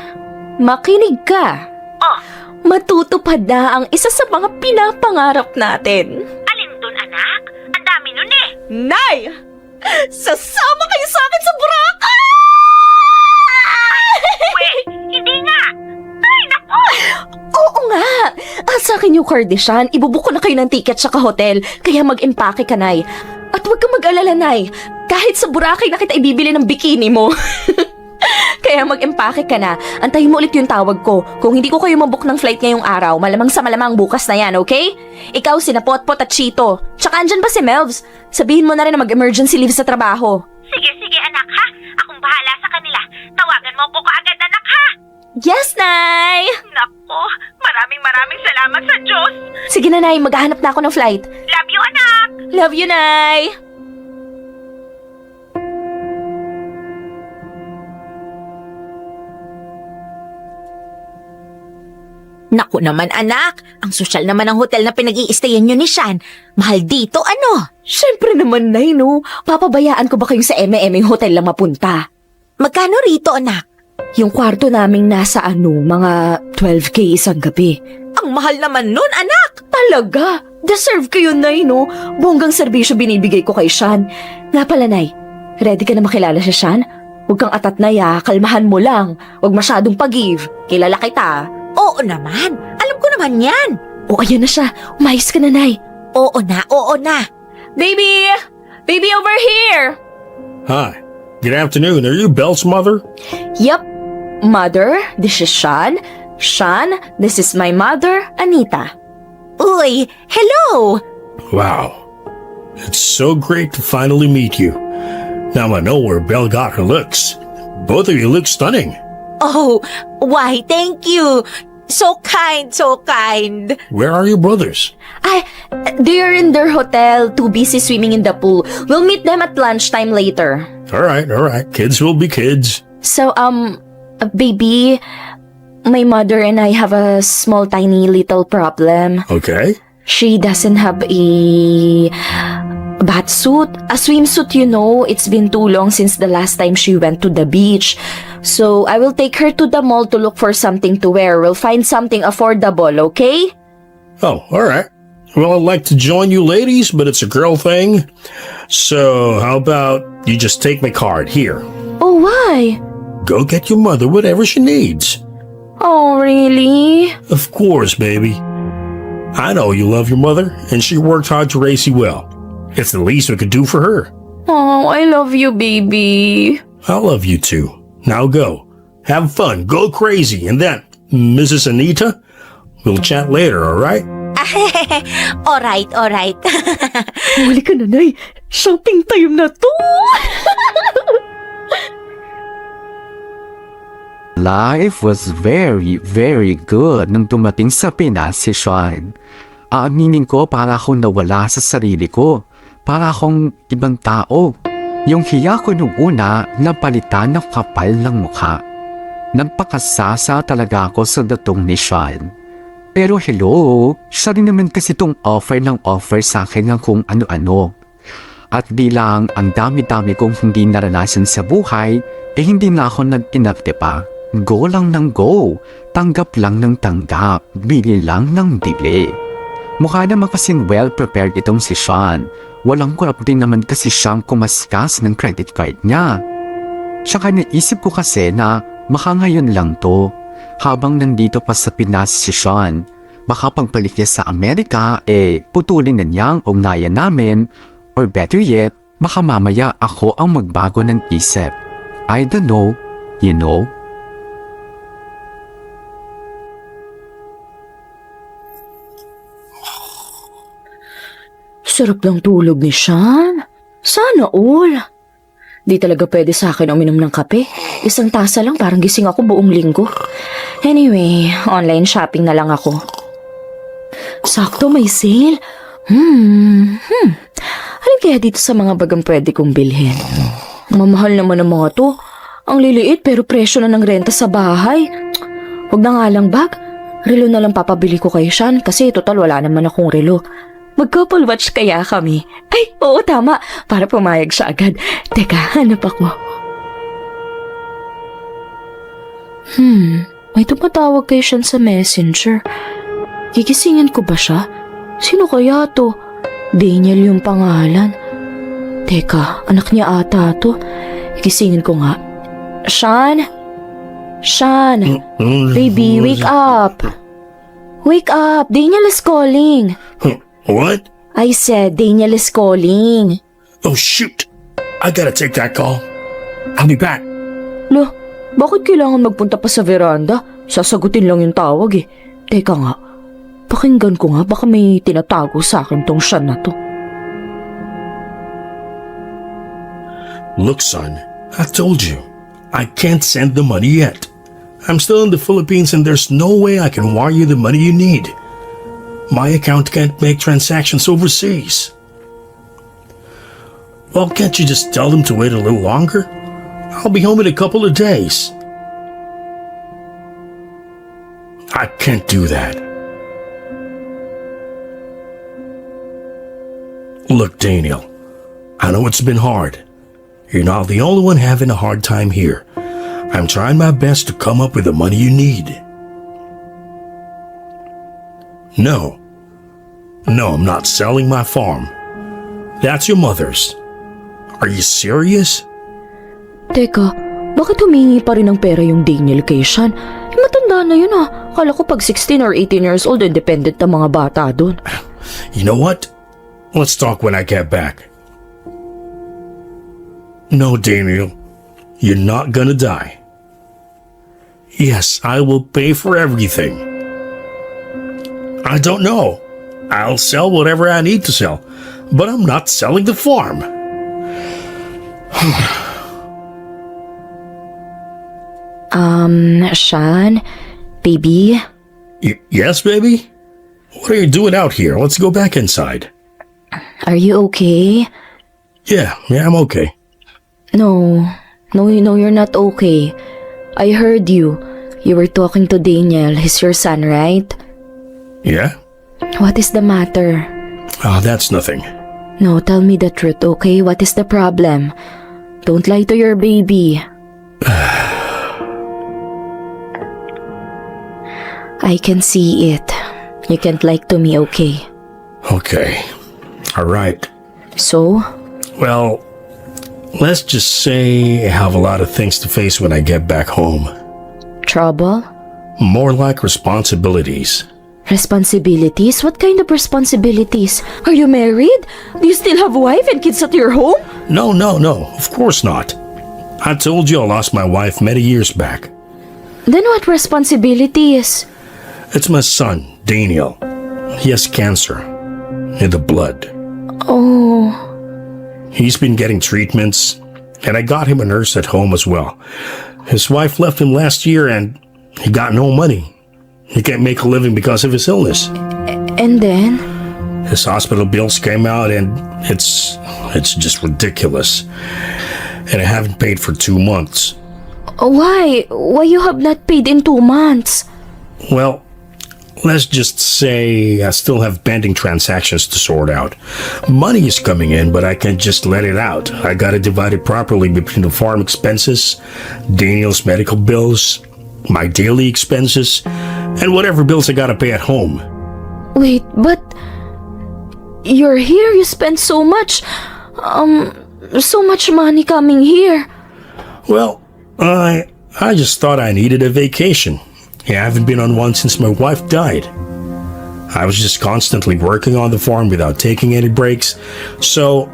makinig ka. Oh, Matutupad na ang isa sa mga pinapangarap natin. alin dun anak? Ang dami nun eh. Nay! Sasama kayo sa akin sa Boracay! Wait, hindi nga. Ay, naku! Oo nga! Sa akin yung card ni Sean, ibubook ko na kayo ng ticket sa hotel. Kaya mag-impake ka, Nay. At huwag kang mag-alala, Nay. Kahit sa Boracay na kita ibibili ng bikini mo. Kaya mag-impake ka na. Antayin mo ulit yung tawag ko. Kung hindi ko kayo mabook ng flight ngayong araw, malamang sa malamang bukas na yan, okay? Ikaw, sina Potpot at Chito. Tsaka andyan pa si Melvs. Sabihin mo na rin na mag-emergency leave sa trabaho. Sige, anak ha. Akong bahala sa kanila. Tawagan mo ko kaagad, anak ha. Yes, Nay! Nako, maraming salamat sa Diyos. Sige na, Nay. Maghahanap na ako ng flight. Love you, anak. Love you, Nay! Naku naman, anak. Ang sosyal naman ng hotel na pinag-i-stayan nyo ni Sean. Mahal dito, ano? Siyempre naman, Nay, no? Papabayaan ko ba kayo sa M&M hotel lang mapunta? Magkano rito, anak? Yung kwarto naming nasa mga 12K isang gabi. Ang mahal naman nun, anak. Talaga? Deserve ko yun, Nay, no? Bonggang serbisyo binibigay ko kay Sean. Nga pala, Nay, ready ka na makilala si Sean? Huwag kang atat na ya, kalmahan mo lang. Huwag masyadong pag-give. Kilala kita. Oo naman. Alam ko naman yan. O, ayan na siya. Umayos ka na, Nay. Oo na. Baby! Baby, over here! Hi. Good afternoon. Are you Belle's mother? Yep. Mother, this is Sean. Sean, this is my mother, Anita. Uy, hello. Wow. It's so great to finally meet you. Now I know where Belle got her looks. Both of you look stunning. Oh, why, thank you. So kind. Where are your brothers? They're in their hotel, too busy swimming in the pool. We'll meet them at lunchtime later. All right. Kids will be kids. So, baby, my mother and I have a small, tiny, little problem. Okay. She doesn't have a bath suit, a swimsuit, you know. It's been too long since the last time she went to the beach. So, I will take her to the mall to look for something to wear. We'll find something affordable, okay? Oh, all right. Well, I'd like to join you ladies, but it's a girl thing. So, how about you just take my card here? Oh, why? Go get your mother whatever she needs. Oh, really? Of course, baby. I know you love your mother, and she worked hard to raise you well. It's the least we could do for her. Oh, I love you, baby. I love you too. Now go. Have fun. Go crazy. And then, Mrs. Anita, we'll chat later, all right? Alright. Huli ka na, Nay. Shopping time na to. Life was very, very good nung dumating sa Pinas si Sean. Aaminin ko para akong nawala sa sarili ko. Para akong ibang tao. Yung hiya ko nung una, napalitan ng kapal ng mukha. Nagpakasasa talaga ako sa datong ni Sean. Pero hello, siya rin naman kasi tong offer sa akin ng kung ano-ano. At bilang ang dami-dami kong hindi naranasan sa buhay, hindi na ako nag-inakte pa. Go lang ng go, tanggap lang ng tanggap, bili lang ng bili. Mukha naman kasing well-prepared itong si Sean. Walang kurap din naman kasi siyang kumaskas ng credit card niya. Tsaka naisip ko kasi na baka ngayon lang to. Habang nandito pa sa Pinas si Sean, baka pagbalik niya sa Amerika, putulin na niya ang ugnayan namin. Or better yet, baka mamaya ako ang magbago ng isip. I don't know, you know? Sarap ng tulog ni Sean. Sana all. Di talaga pwede sa akin uminom ng kape. Isang tasa lang, parang gising ako buong linggo. Anyway, online shopping na lang ako. Sakto, may sale. Alin kaya dito sa mga bagang pwede kong bilhin? Mamahal naman ang mga to. Ang liliit pero presyo na ng renta sa bahay. Huwag na nga lang bag. Relo na lang papabili ko kay Sean kasi total wala naman akong relo. Mag-couple watch kaya kami. Ay, oo, tama. Para pumayag siya agad. Teka, hanap ako. May tumatawag kay Sean sa messenger. Gigisingin ko ba siya? Sino kaya to? Daniel yung pangalan. Teka, anak niya ata to. Gigisingin ko nga. Sean? Sean? Baby, wake up. Wake up! Daniel is calling. What? I said Daniel is calling. Oh, shoot. I gotta take that call. I'll be back. Lo, bakit kailangan magpunta pa sa veranda? Sasagutin lang yung tawag eh. Teka nga, pakinggan ko nga baka may tinatago sa akin tong siya na to. Look, son, I told you, I can't send the money yet. I'm still in the Philippines and there's no way I can wire you the money you need. My account can't make transactions overseas. Well, can't you just tell them to wait a little longer? I'll be home in a couple of days. I can't do that. Look, Daniel, I know it's been hard. You're not the only one having a hard time here. I'm trying my best to come up with the money you need. No, I'm not selling my farm. That's your mother's. Are you serious? Teka, bakit humingi pa rin ng pera yung Daniel kay Sean? Matanda na yun ah. Kala ko pag 16 or 18 years old, independent na mga bata doon. You know what? Let's talk when I get back. No, Daniel, you're not gonna die. Yes, I will pay for everything. I don't know. I'll sell whatever I need to sell, but I'm not selling the farm. Sean, baby, Yes, baby? What are you doing out here? Let's go back inside. are you okay? Yeah, I'm okay. No, you're not okay. I heard you. You were talking to Daniel. He's your son, right? Yeah? What is the matter? Oh, that's nothing. No, tell me the truth, okay? What is the problem? Don't lie to your baby. I can see it. You can't lie to me, okay? Okay. All right. So? Well, let's just say I have a lot of things to face when I get back home. Trouble? More like responsibilities. Responsibilities? What kind of responsibilities? Are you married? Do you still have a wife and kids at your home? No, of course not. I told you I lost my wife many years back. Then what responsibilities? It's my son, Daniel. He has cancer in the blood. Oh, He's been getting treatments, and I got him a nurse at home as well. His wife left him last year and he got no money. He can't make a living because of his illness. and then? His hospital bills came out and it's just ridiculous. And I haven't paid for 2 months. Why? Why you have not paid in 2 months? Well, let's just say I still have pending transactions to sort out. Money is coming in, but I can't just let it out. I gotta divide it properly between the farm expenses, Daniel's medical bills, my daily expenses, and whatever bills I gotta pay at home. Wait, but you're here, you spend so much money coming here. Well, I just thought I needed a vacation. Yeah, I haven't been on one since my wife died. I was just constantly working on the farm without taking any breaks. So,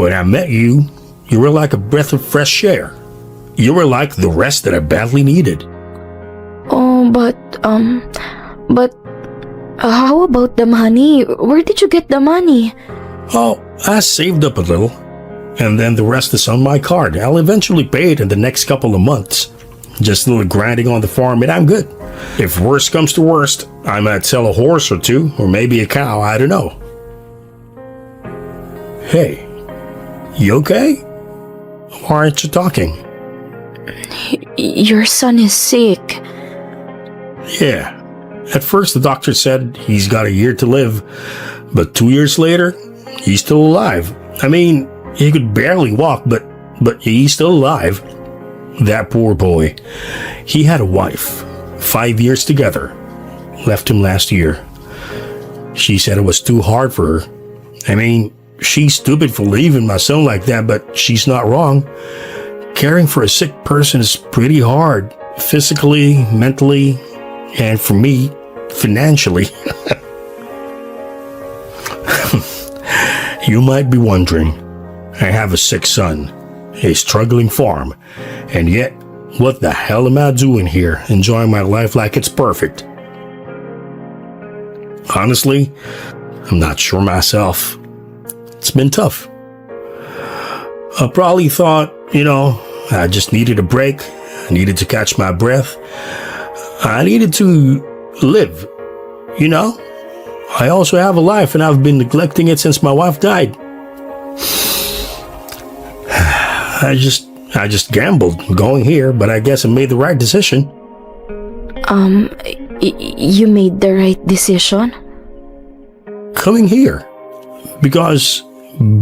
when I met you, you were like a breath of fresh air. You were like the rest that I badly needed. Oh, but how about the money? Where did you get the money? Oh, I saved up a little. And then the rest is on my card. I'll eventually pay it in the next couple of months. Just a little grinding on the farm and I'm good. If worst comes to worst, I might sell a horse or two, or maybe a cow, I don't know. Hey, you okay? Why aren't you talking? Your son is sick. Yeah. At first the doctor said he's got a year to live, but 2 years later, he's still alive. I mean, he could barely walk, but he's still alive. That poor boy. He had a wife, 5 years together. Left him last year. She said it was too hard for her. I mean, she's stupid for leaving my son like that, but she's not wrong. Caring for a sick person is pretty hard, physically, mentally, and for me, financially. You might be wondering, I have a sick son, a struggling farm, and yet, what the hell am I doing here, enjoying my life like it's perfect? Honestly, I'm not sure myself. It's been tough. I probably thought, I just needed a break. I needed to catch my breath. I needed to live, I also have a life and I've been neglecting it since my wife died. I just gambled going here, but I guess I made the right decision. You made the right decision? Coming here. Because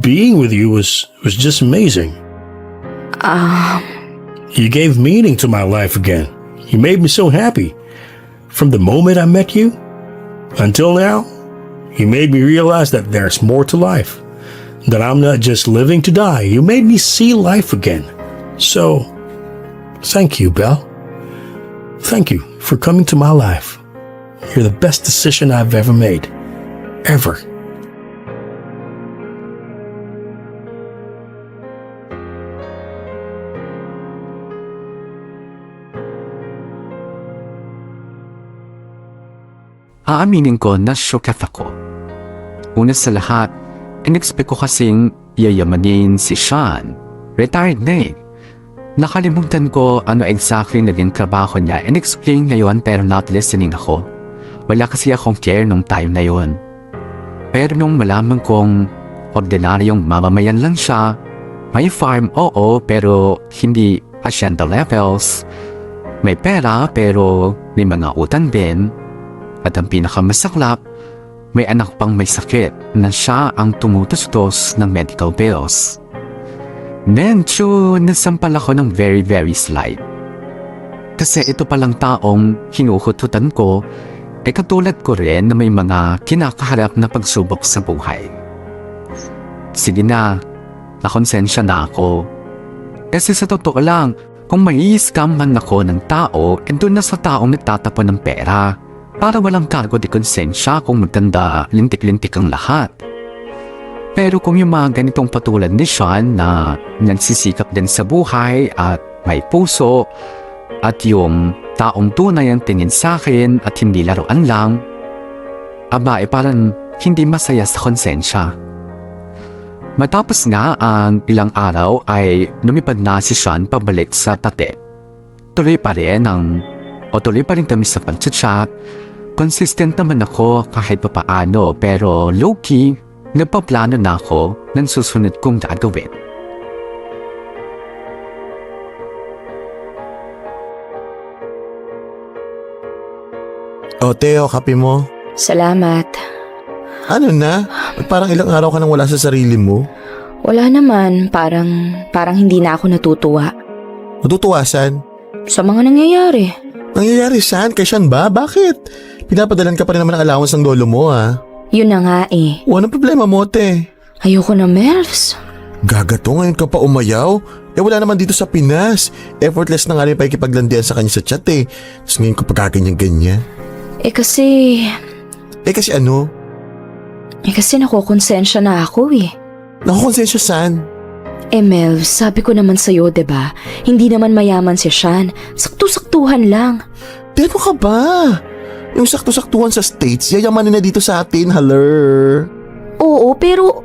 being with you was just amazing. You gave meaning to my life again. You made me so happy. From the moment I met you until now, you made me realize that there's more to life. That I'm not just living to die. You made me see life again. So, thank you, Belle. Thank you for coming to my life. You're the best decision I've ever made. Ever. Aaminin ko na shocked ako. Una sa lahat, in-expect ko kasing yayamanin si Sean. Retired na eh. Nakalimutan ko ano exactly naging trabaho niya and explain ngayon pero not listening ako. Wala kasi akong care nung time na yon. Pero nung malaman kong ordinaryong mamamayan lang siya, may farm oo pero hindi hacienda levels, may pera pero may mga utang din, at ang pinakamasaklap, may anak pang may sakit na siya ang tumutustos ng medical bills. Medyo nasampal ako ng very very slight. Kasi ito palang taong hinuhututan ko, katulad ko rin na may mga kinakaharap na pagsubok sa buhay. Sige na, nakonsensya na ako. Kasi sa totoo lang, kung may i-scam man ako ng tao, doon na sa taong nagtatapon ng pera, para walang cargo de konsensya kung maganda lintik-lintik ang lahat. Pero kung yung mga ganitong patulad ni Sean na nagsisikap din sa buhay at may puso at yung taong tunay ang tingin sa akin at hindi laruan lang, parang hindi masaya sa konsensya. Matapos nga ang ilang araw ay lumipad na si Sean pabalik sa tate. Tuloy pa rin kami sa pag-chat. Consistent naman ako kahit papaano pero low-key, nagpaplano na ako ng susunod kong gagawin. O, Teo, kape mo. Salamat. Ano na? Ba't parang ilang araw ka nang wala sa sarili mo? Wala naman, parang hindi na ako natutuwa. Natutuwasan? Sa mga nangyayari. Nangyayari saan? Kay Sean ba? Bakit? Pinapadalan ka pa rin naman ng allowance ng lolo mo, ha? Yun na nga eh. O, anong problema mo, te? Ayoko na, Melvs. Gagato, ngayon ka pa umayaw? Wala naman dito sa Pinas. Effortless na nga rin pakikipaglandian sa kanya sa chat, eh. Tapos ngayon ko pagkaganyan-ganyan. Kasi Ano? kasi nakukonsensya na ako eh. Nakukonsensya saan? Melvs, sabi ko naman sa'yo, diba? Hindi naman mayaman si Sean. Sakto-saktuhan lang. Di ano ka ba? Yung sakto-saktuhan sa States, yayamanin na dito sa atin, haler. Oo, pero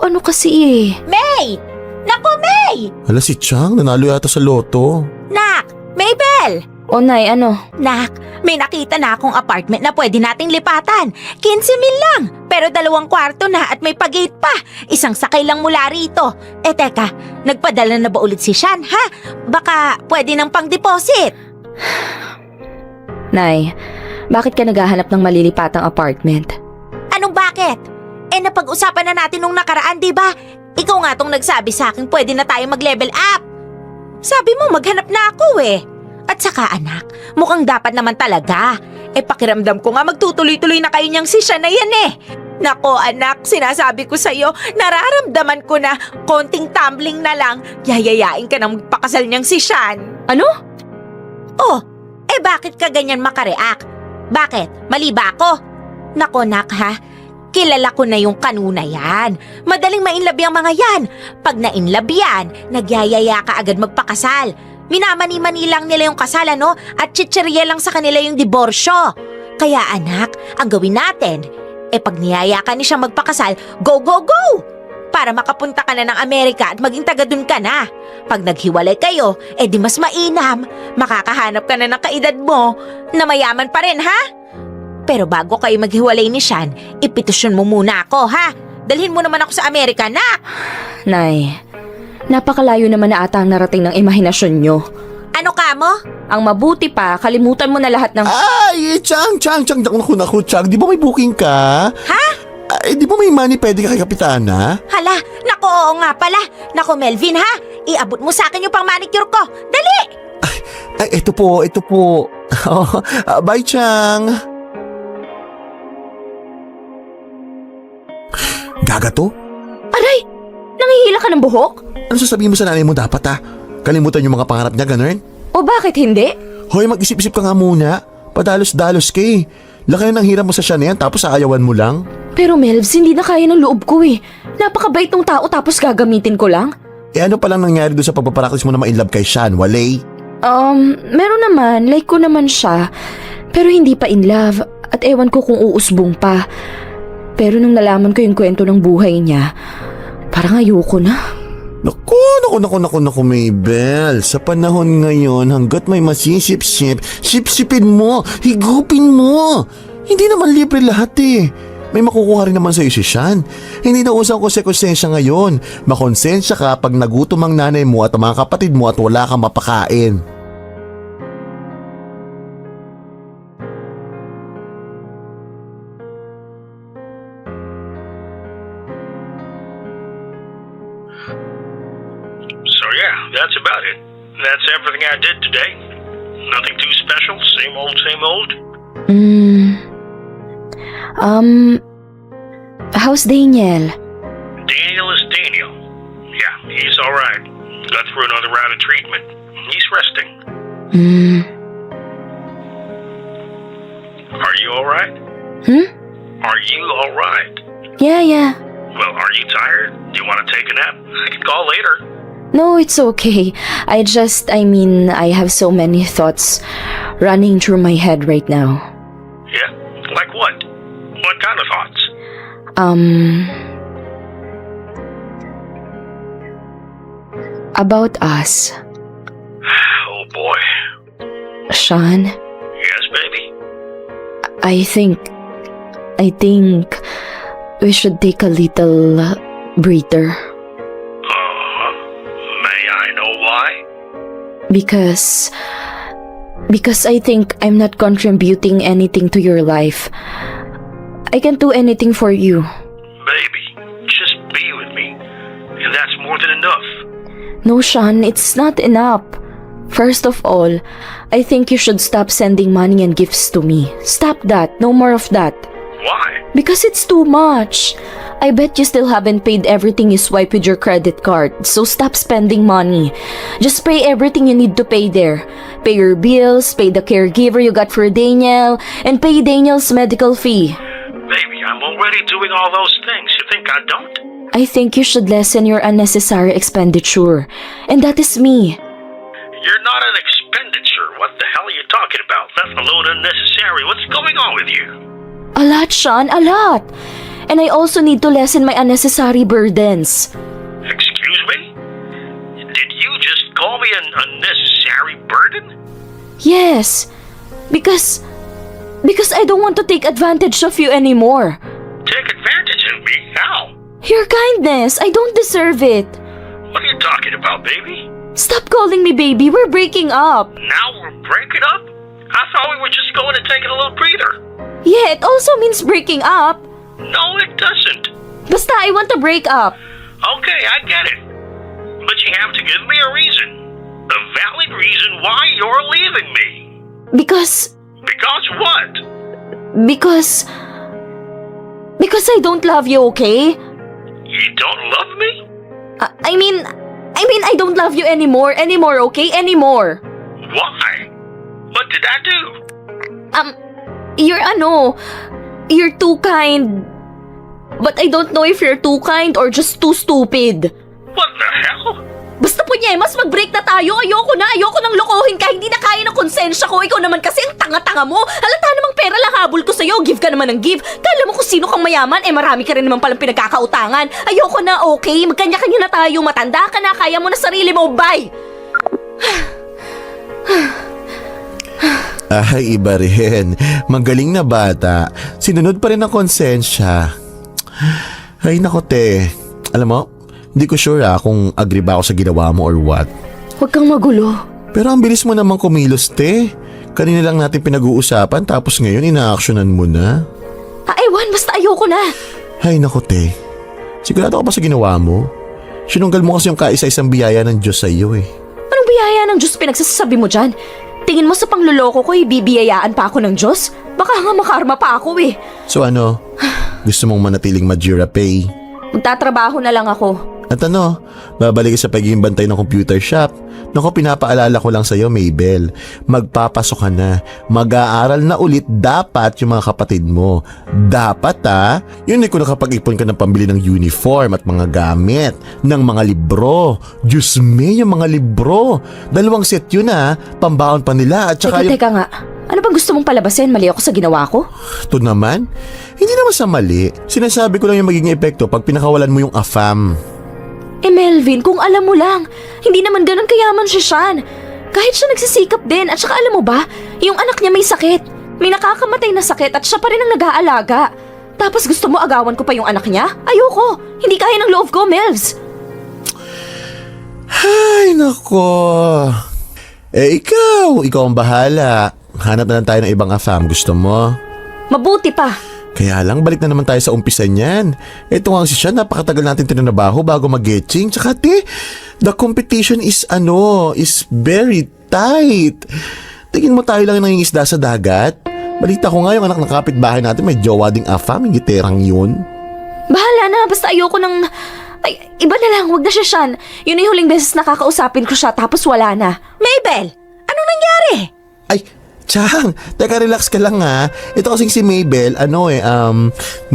ano kasi eh. May! Naku, May! Hala, si Chang, nanalo yata sa loto. Nak! Maybell! O Nay, ano? Nak, may nakita na akong apartment na pwede nating lipatan. 15,000 lang, pero 2 kwarto na at may pag-gate pa. Isang sakay lang mula rito. Teka, nagpadala na ba ulit si Sean, ha? Baka pwede ng pang-deposit. Nay, bakit ka naghahanap ng malilipatang apartment? Anong bakit? Napag-usapan na natin nung nakaraan, di ba? Ikaw nga tong nagsabi sa akin pwede na tayo mag-level up. Sabi mo maghanap na ako eh. At saka anak, mukhang dapat naman talaga. Pakiramdam ko nga magtutuloy-tuloy na kayo niyang si Sean na yan eh. Nako anak, sinasabi ko sa'yo, nararamdaman ko na konting tumbling na lang, yayayain ka nang magpakasal niyang si Sean. Ano? Oh, bakit ka ganyan makareact? Bakit? Mali ba ako? Nako, nak, ha? Kilala ko na yung kanuna yan. Madaling ma-inlove yung mga yan. Pag na-inlove yan, nagyayaya ka agad magpakasal. Minamani-mani lang nila yung kasal, ano? At chichirya lang sa kanila yung diborsyo. Kaya anak, ang gawin natin, pag niyaya ka ni siya magpakasal, go, go, go! Para makapunta ka na ng Amerika at maging taga dun ka na. Pag naghiwalay kayo, di mas mainam. Makakahanap ka na ng kaedad mo na mayaman pa rin, ha? Pero bago kayo maghiwalay ni Sean, ipetisyon mo muna ako, ha? Dalhin mo naman ako sa Amerika, na! Nay, napakalayo naman na ata ang narating ng imahinasyon nyo. Ano ka mo? Ang mabuti pa, kalimutan mo na lahat ng... Ay, Chang, naku, Chang, di ba may booking ka? Ha? Di ba may money pwede ka kay Kapitana? Hala, naku, oo nga pala. Naku, Melvin, ha? Iabot mo sa akin yung pang manicure ko. Dali! Ay, ito po. Oh, bye, Chang. Gaga to? Aray! Nangihila ka ng buhok? Ano sasabihin mo sa nanay mo dapat Kalimutan yung mga pangarap niya, ganun? O bakit hindi? Hoy, mag-isip-isip ka nga muna. Padalos-dalos ka eh. Laki na ng hirap mo sa siya na yan tapos aayawan mo lang. Pero Melvs, hindi na kaya ng loob ko eh. Napakabait ng tao tapos gagamitin ko lang. Ano palang nangyari doon sa pagpaparaktis mo na ma-inlove kay Sean, Walay? Meron naman. Like ko naman siya. Pero hindi pa in love. At ewan ko kung uusbong pa. Pero nung nalaman ko yung kwento ng buhay niya, parang ayoko na. Naku, Maybel. Sa panahon ngayon, hanggat may masisip-sip, sip-sipin mo, higupin mo. Hindi naman libre lahat eh. May makukuha rin naman sa'yo si Sean. Hindi na usang konsekonsensya ngayon. Makonsensya ka pag nagutom ang nanay mo at ang mga kapatid mo at wala kang mapakain. So yeah, that's about it. That's everything I did today. Nothing too special, same old. How's Daniel? Daniel is Daniel. Yeah, he's alright. Got through another round of treatment. He's resting. Are you alright? Are you alright? Yeah. Well, are you tired? Do you want to take a nap? I can call later. No, it's okay. I have so many thoughts running through my head right now. Yeah? Like what? What kind of thoughts? About us. Oh boy. Sean, Yes, baby? I think we should take a little breather. May I know why? Because I think I'm not contributing anything to your life. I can't do anything for you. Baby, just be with me. And that's more than enough. No, Sean, it's not enough. First of all, I think you should stop sending money and gifts to me. Stop that. No more of that. Why? Because it's too much. I bet you still haven't paid everything you swipe with your credit card, so stop spending money. Just pay everything you need to pay there. Pay your bills, pay the caregiver you got for Daniel, and pay Daniel's medical fee. Baby, I'm already doing all those things. You think I don't? I think you should lessen your unnecessary expenditure. And that is me. You're not an expenditure. What the hell are you talking about? Let alone unnecessary. What's going on with you? A lot, Sean, a lot. And I also need to lessen my unnecessary burdens. Excuse me? Did you just call me an unnecessary burden? Yes, because I don't want to take advantage of you anymore. Take advantage of me? How? Your kindness, I don't deserve it. What are you talking about, baby? Stop calling me baby, we're breaking up. Now we're breaking up? I thought we were just going to take it a little breather. Yeah, it also means breaking up. No, it doesn't. Basta, I want to break up. Okay, I get it. But you have to give me a reason. A valid reason why you're leaving me. Because Because what? I don't love you, okay? You don't love me? I mean, I don't love you anymore, okay? Anymore. Why? What did I do? you're too kind. But I don't know if you're too kind or just too stupid. What the hell? Basta po niya, mas mag-break na tayo. Ayoko nang lokohin ka. Hindi na kaya ng konsensya ko. Ikaw naman kasi ang tanga-tanga mo. Halata namang pera lang habol ko sa'yo. Give ka naman ng give. Kala mo kung sino kang mayaman, marami ka rin naman palang pinagkakautangan. Ayoko na, okay? Magkanya-kanya na tayo. Matanda ka na, kaya mo na sarili mo. Bye! Ay, iba rin. Magaling na bata. Sinunod pa rin ang konsensya. Ay, nako te. Alam mo, hindi ko sure kung agree ba ako sa ginawa mo or what. Huwag kang magulo. Pero ang bilis mo namang kumilos, te. Kanina lang natin pinag-uusapan tapos ngayon ina-actionan mo na. Ewan, basta ayoko na. Ay, nako te. Sigurado ka ba sa ginawa mo? Sinunggal mo kasi yung kaisa-isang biyaya ng Diyos sa iyo eh. Anong biyaya ng Diyos pinagsasabi mo dyan? Tingin mo sa pangluloko ko, bibiyayaan pa ako ng Diyos? Baka nga makarma pa ako eh. So ano, gusto mong manatiling Majira Pay? Magtatrabaho na lang ako. At ano, babalik ka sa pagiging bantay ng computer shop. Naku, pinapaalala ko lang sa'yo, Mabel. Magpapasok ka na. Mag-aaral na ulit dapat yung mga kapatid mo. Dapat yun kung nakapag-ipon ka ng pambili ng uniform at mga gamit, ng mga libro. Diyos me, yung mga libro. 2 set yun pambaon pa nila at saka Teka nga. Ano bang gusto mong palabasin? Mali ako sa ginawa ko? Ito naman, hindi naman sa mali. Sinasabi ko lang yung magiging epekto pag pinakawalan mo yung AFAM. Melvin, kung alam mo lang, hindi naman ganun kayaman si Sean. Kahit siya nagsisikap din, at saka alam mo ba, yung anak niya may sakit. May nakakamatay na sakit at siya pa rin ang nag-aalaga. Tapos gusto mo agawan ko pa yung anak niya? Ayoko, hindi kaya ng loob ko, Melvs. Ay, nako. Ikaw ang bahala. Hanap na lang tayo ng ibang AFAM. Gusto mo? Mabuti pa. Kaya lang, balik na naman tayo sa umpisa niyan. Ito nga si Sean, napakatagal natin tinanabaho bago mag-getching. Tsaka the competition is very tight. Tingin mo tayo lang nangingisda sa dagat? Balita ko nga yung anak ng kapitbahay natin may jowa ding AFAM, yung giterang yun. Bahala na, basta ayoko ng... Ay, iba na lang, wag na siya, Sean. Yun yung huling beses nakakausapin ko siya tapos wala na. Mabel, anong nangyari? Ay, Chang, teka, relax ka lang Ito kasing si Mabel,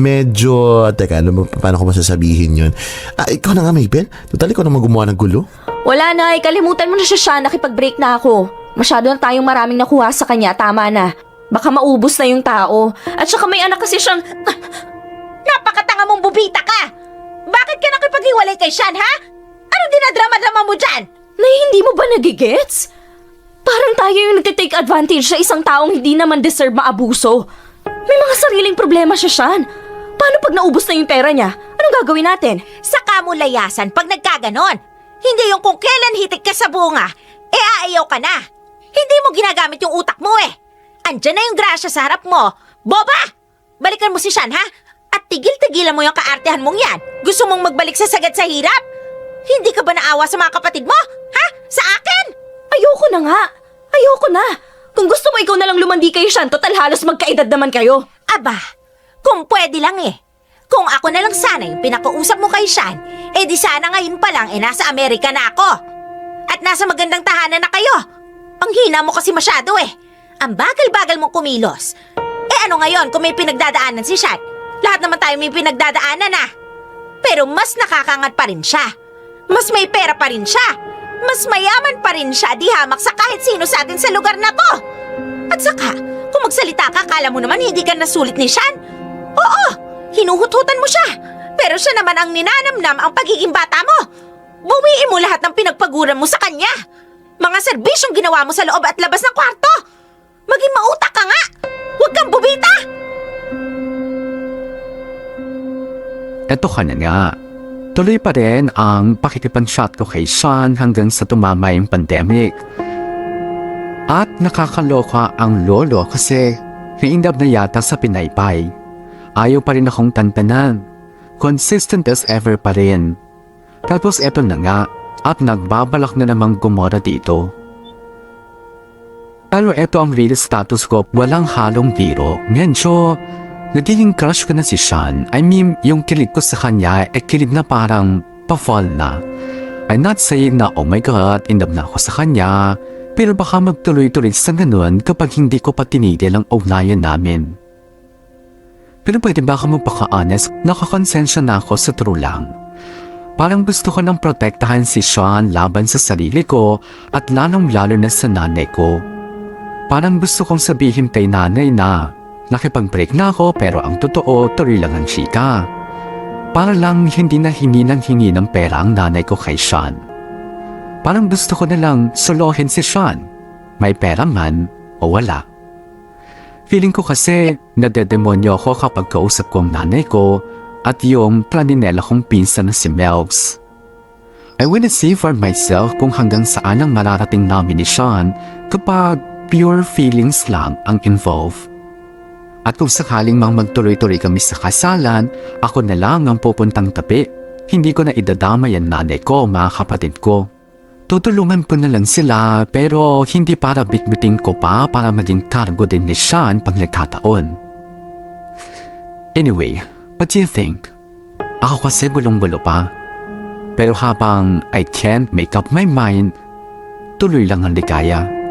medyo... Teka, paano ko masasabihin yun? Ikaw na nga, Mabel. Total, ikaw na gumawa ng gulo. Wala na, kalimutan mo na siya, Sean. Nakipag-break na ako. Masyado na tayong maraming nakuha sa kanya, tama na. Baka maubos na yung tao. At saka may anak kasi siyang... Napakatanga mong bubita ka! Bakit ka nakipag-iwalay kay Sean, ha? Anong dinadrama-drama mo dyan? Na hindi mo ba nagigets? Parang tayo yung nagtitake advantage sa isang taong hindi naman deserve maabuso. May mga sariling problema siya, Sean. Paano pag naubos na yung pera niya? Anong gagawin natin? Saka mo layasan pag nagkaganon. Hindi yung kung kailan hitik ka sa bunga, aayaw ka na. Hindi mo ginagamit yung utak mo Andyan na yung grasya sa harap mo. Boba! Balikan mo si Sean, ha? At tigil-tigilan mo yung kaartehan mong yan. Gusto mong magbalik sa sagad sa hirap? Hindi ka ba naawa sa mga kapatid mo? Ha? Sa akin? Ayoko na nga. Ayoko na. Kung gusto mo ikaw na lang lumandi kay Sean, total halos magkaedad naman kayo. Aba, kung pwede lang Kung ako na lang sana yung pinakausap mo kay Sean, di sana ngayon pa lang nasa Amerika na ako. At nasa magandang tahanan na kayo. Ang hina mo kasi masyado Ang bagal-bagal mong kumilos. Ano ngayon kung may pinagdadaanan si Sean? Lahat naman tayo may pinagdadaanan Pero mas nakakangat pa rin siya. Mas may pera pa rin siya. Mas mayaman pa rin siya di hamak sa kahit sino sa atin sa lugar na to. At saka, kung magsalita ka, kala mo naman hindi ka nasulit ni Sean? Oo, hinuhut-hutan mo siya. Pero siya naman ang ninanamnam ang pagiging bata mo. Buwiin mo lahat ng pinagpaguran mo sa kanya. Mga serbisyong ginawa mo sa loob at labas ng kwarto. Maging mautak ka nga. Huwag kang bubita. Eto ka na nga. Tuloy pa rin ang pakikipanshot ko kay Sean hanggang sa tumama yung pandemic. At nakakaloka ang lolo kasi naindab na yata sa pinaypay. Ayaw pa rin akong tantanan. Consistent as ever pa rin. Tapos eto na nga at nagbabalak na namang gumora dito. Pero eto ang real status ko, walang halong biro. Medyo nagiging crush ko na si Sean. I mean, yung kilig ko sa kanya, kilig na parang pa-fall na. I'm not saying na, oh my God, in love na ako sa kanya. Pero baka magtuloy-tuloy sa ganun kapag hindi ko pa tinigil ang ugnayan namin. Pero pwede ba ka magpaka-honest? Nakakonsensya na ako sa true lang. Parang gusto ko nang protektahan si Sean laban sa sarili ko at lalong-lalo na sa nanay ko. Parang gusto kong sabihin kay nanay na nakipag-break na ako pero ang totoo tuloy lang ang chika. Para lang hindi na hingi ng pera ang nanay ko kay Sean. Parang gusto ko na lang solohin si Sean. May pera man o wala. Feeling ko kasi nadedemonyo ako kapag kausap ko ang nanay ko at yung planinela kong pinsan na si Melgs. I wanna see for myself kung hanggang saan ang mararating namin ni Sean kapag pure feelings lang ang involved. At kung sakaling mang magtuloy-tuloy kami sa kasalan, ako na lang ang pupuntang tabi. Hindi ko na idadamay ang nanay ko, mga kapatid ko. Tutulungan ko na lang sila pero hindi para bitbitin ko pa para maging cargo din ni Sean pag nagkataon. Anyway, what do you think? Ako kasi bulong-bulo pa. Pero habang I can't make up my mind, tuloy lang ang ligaya.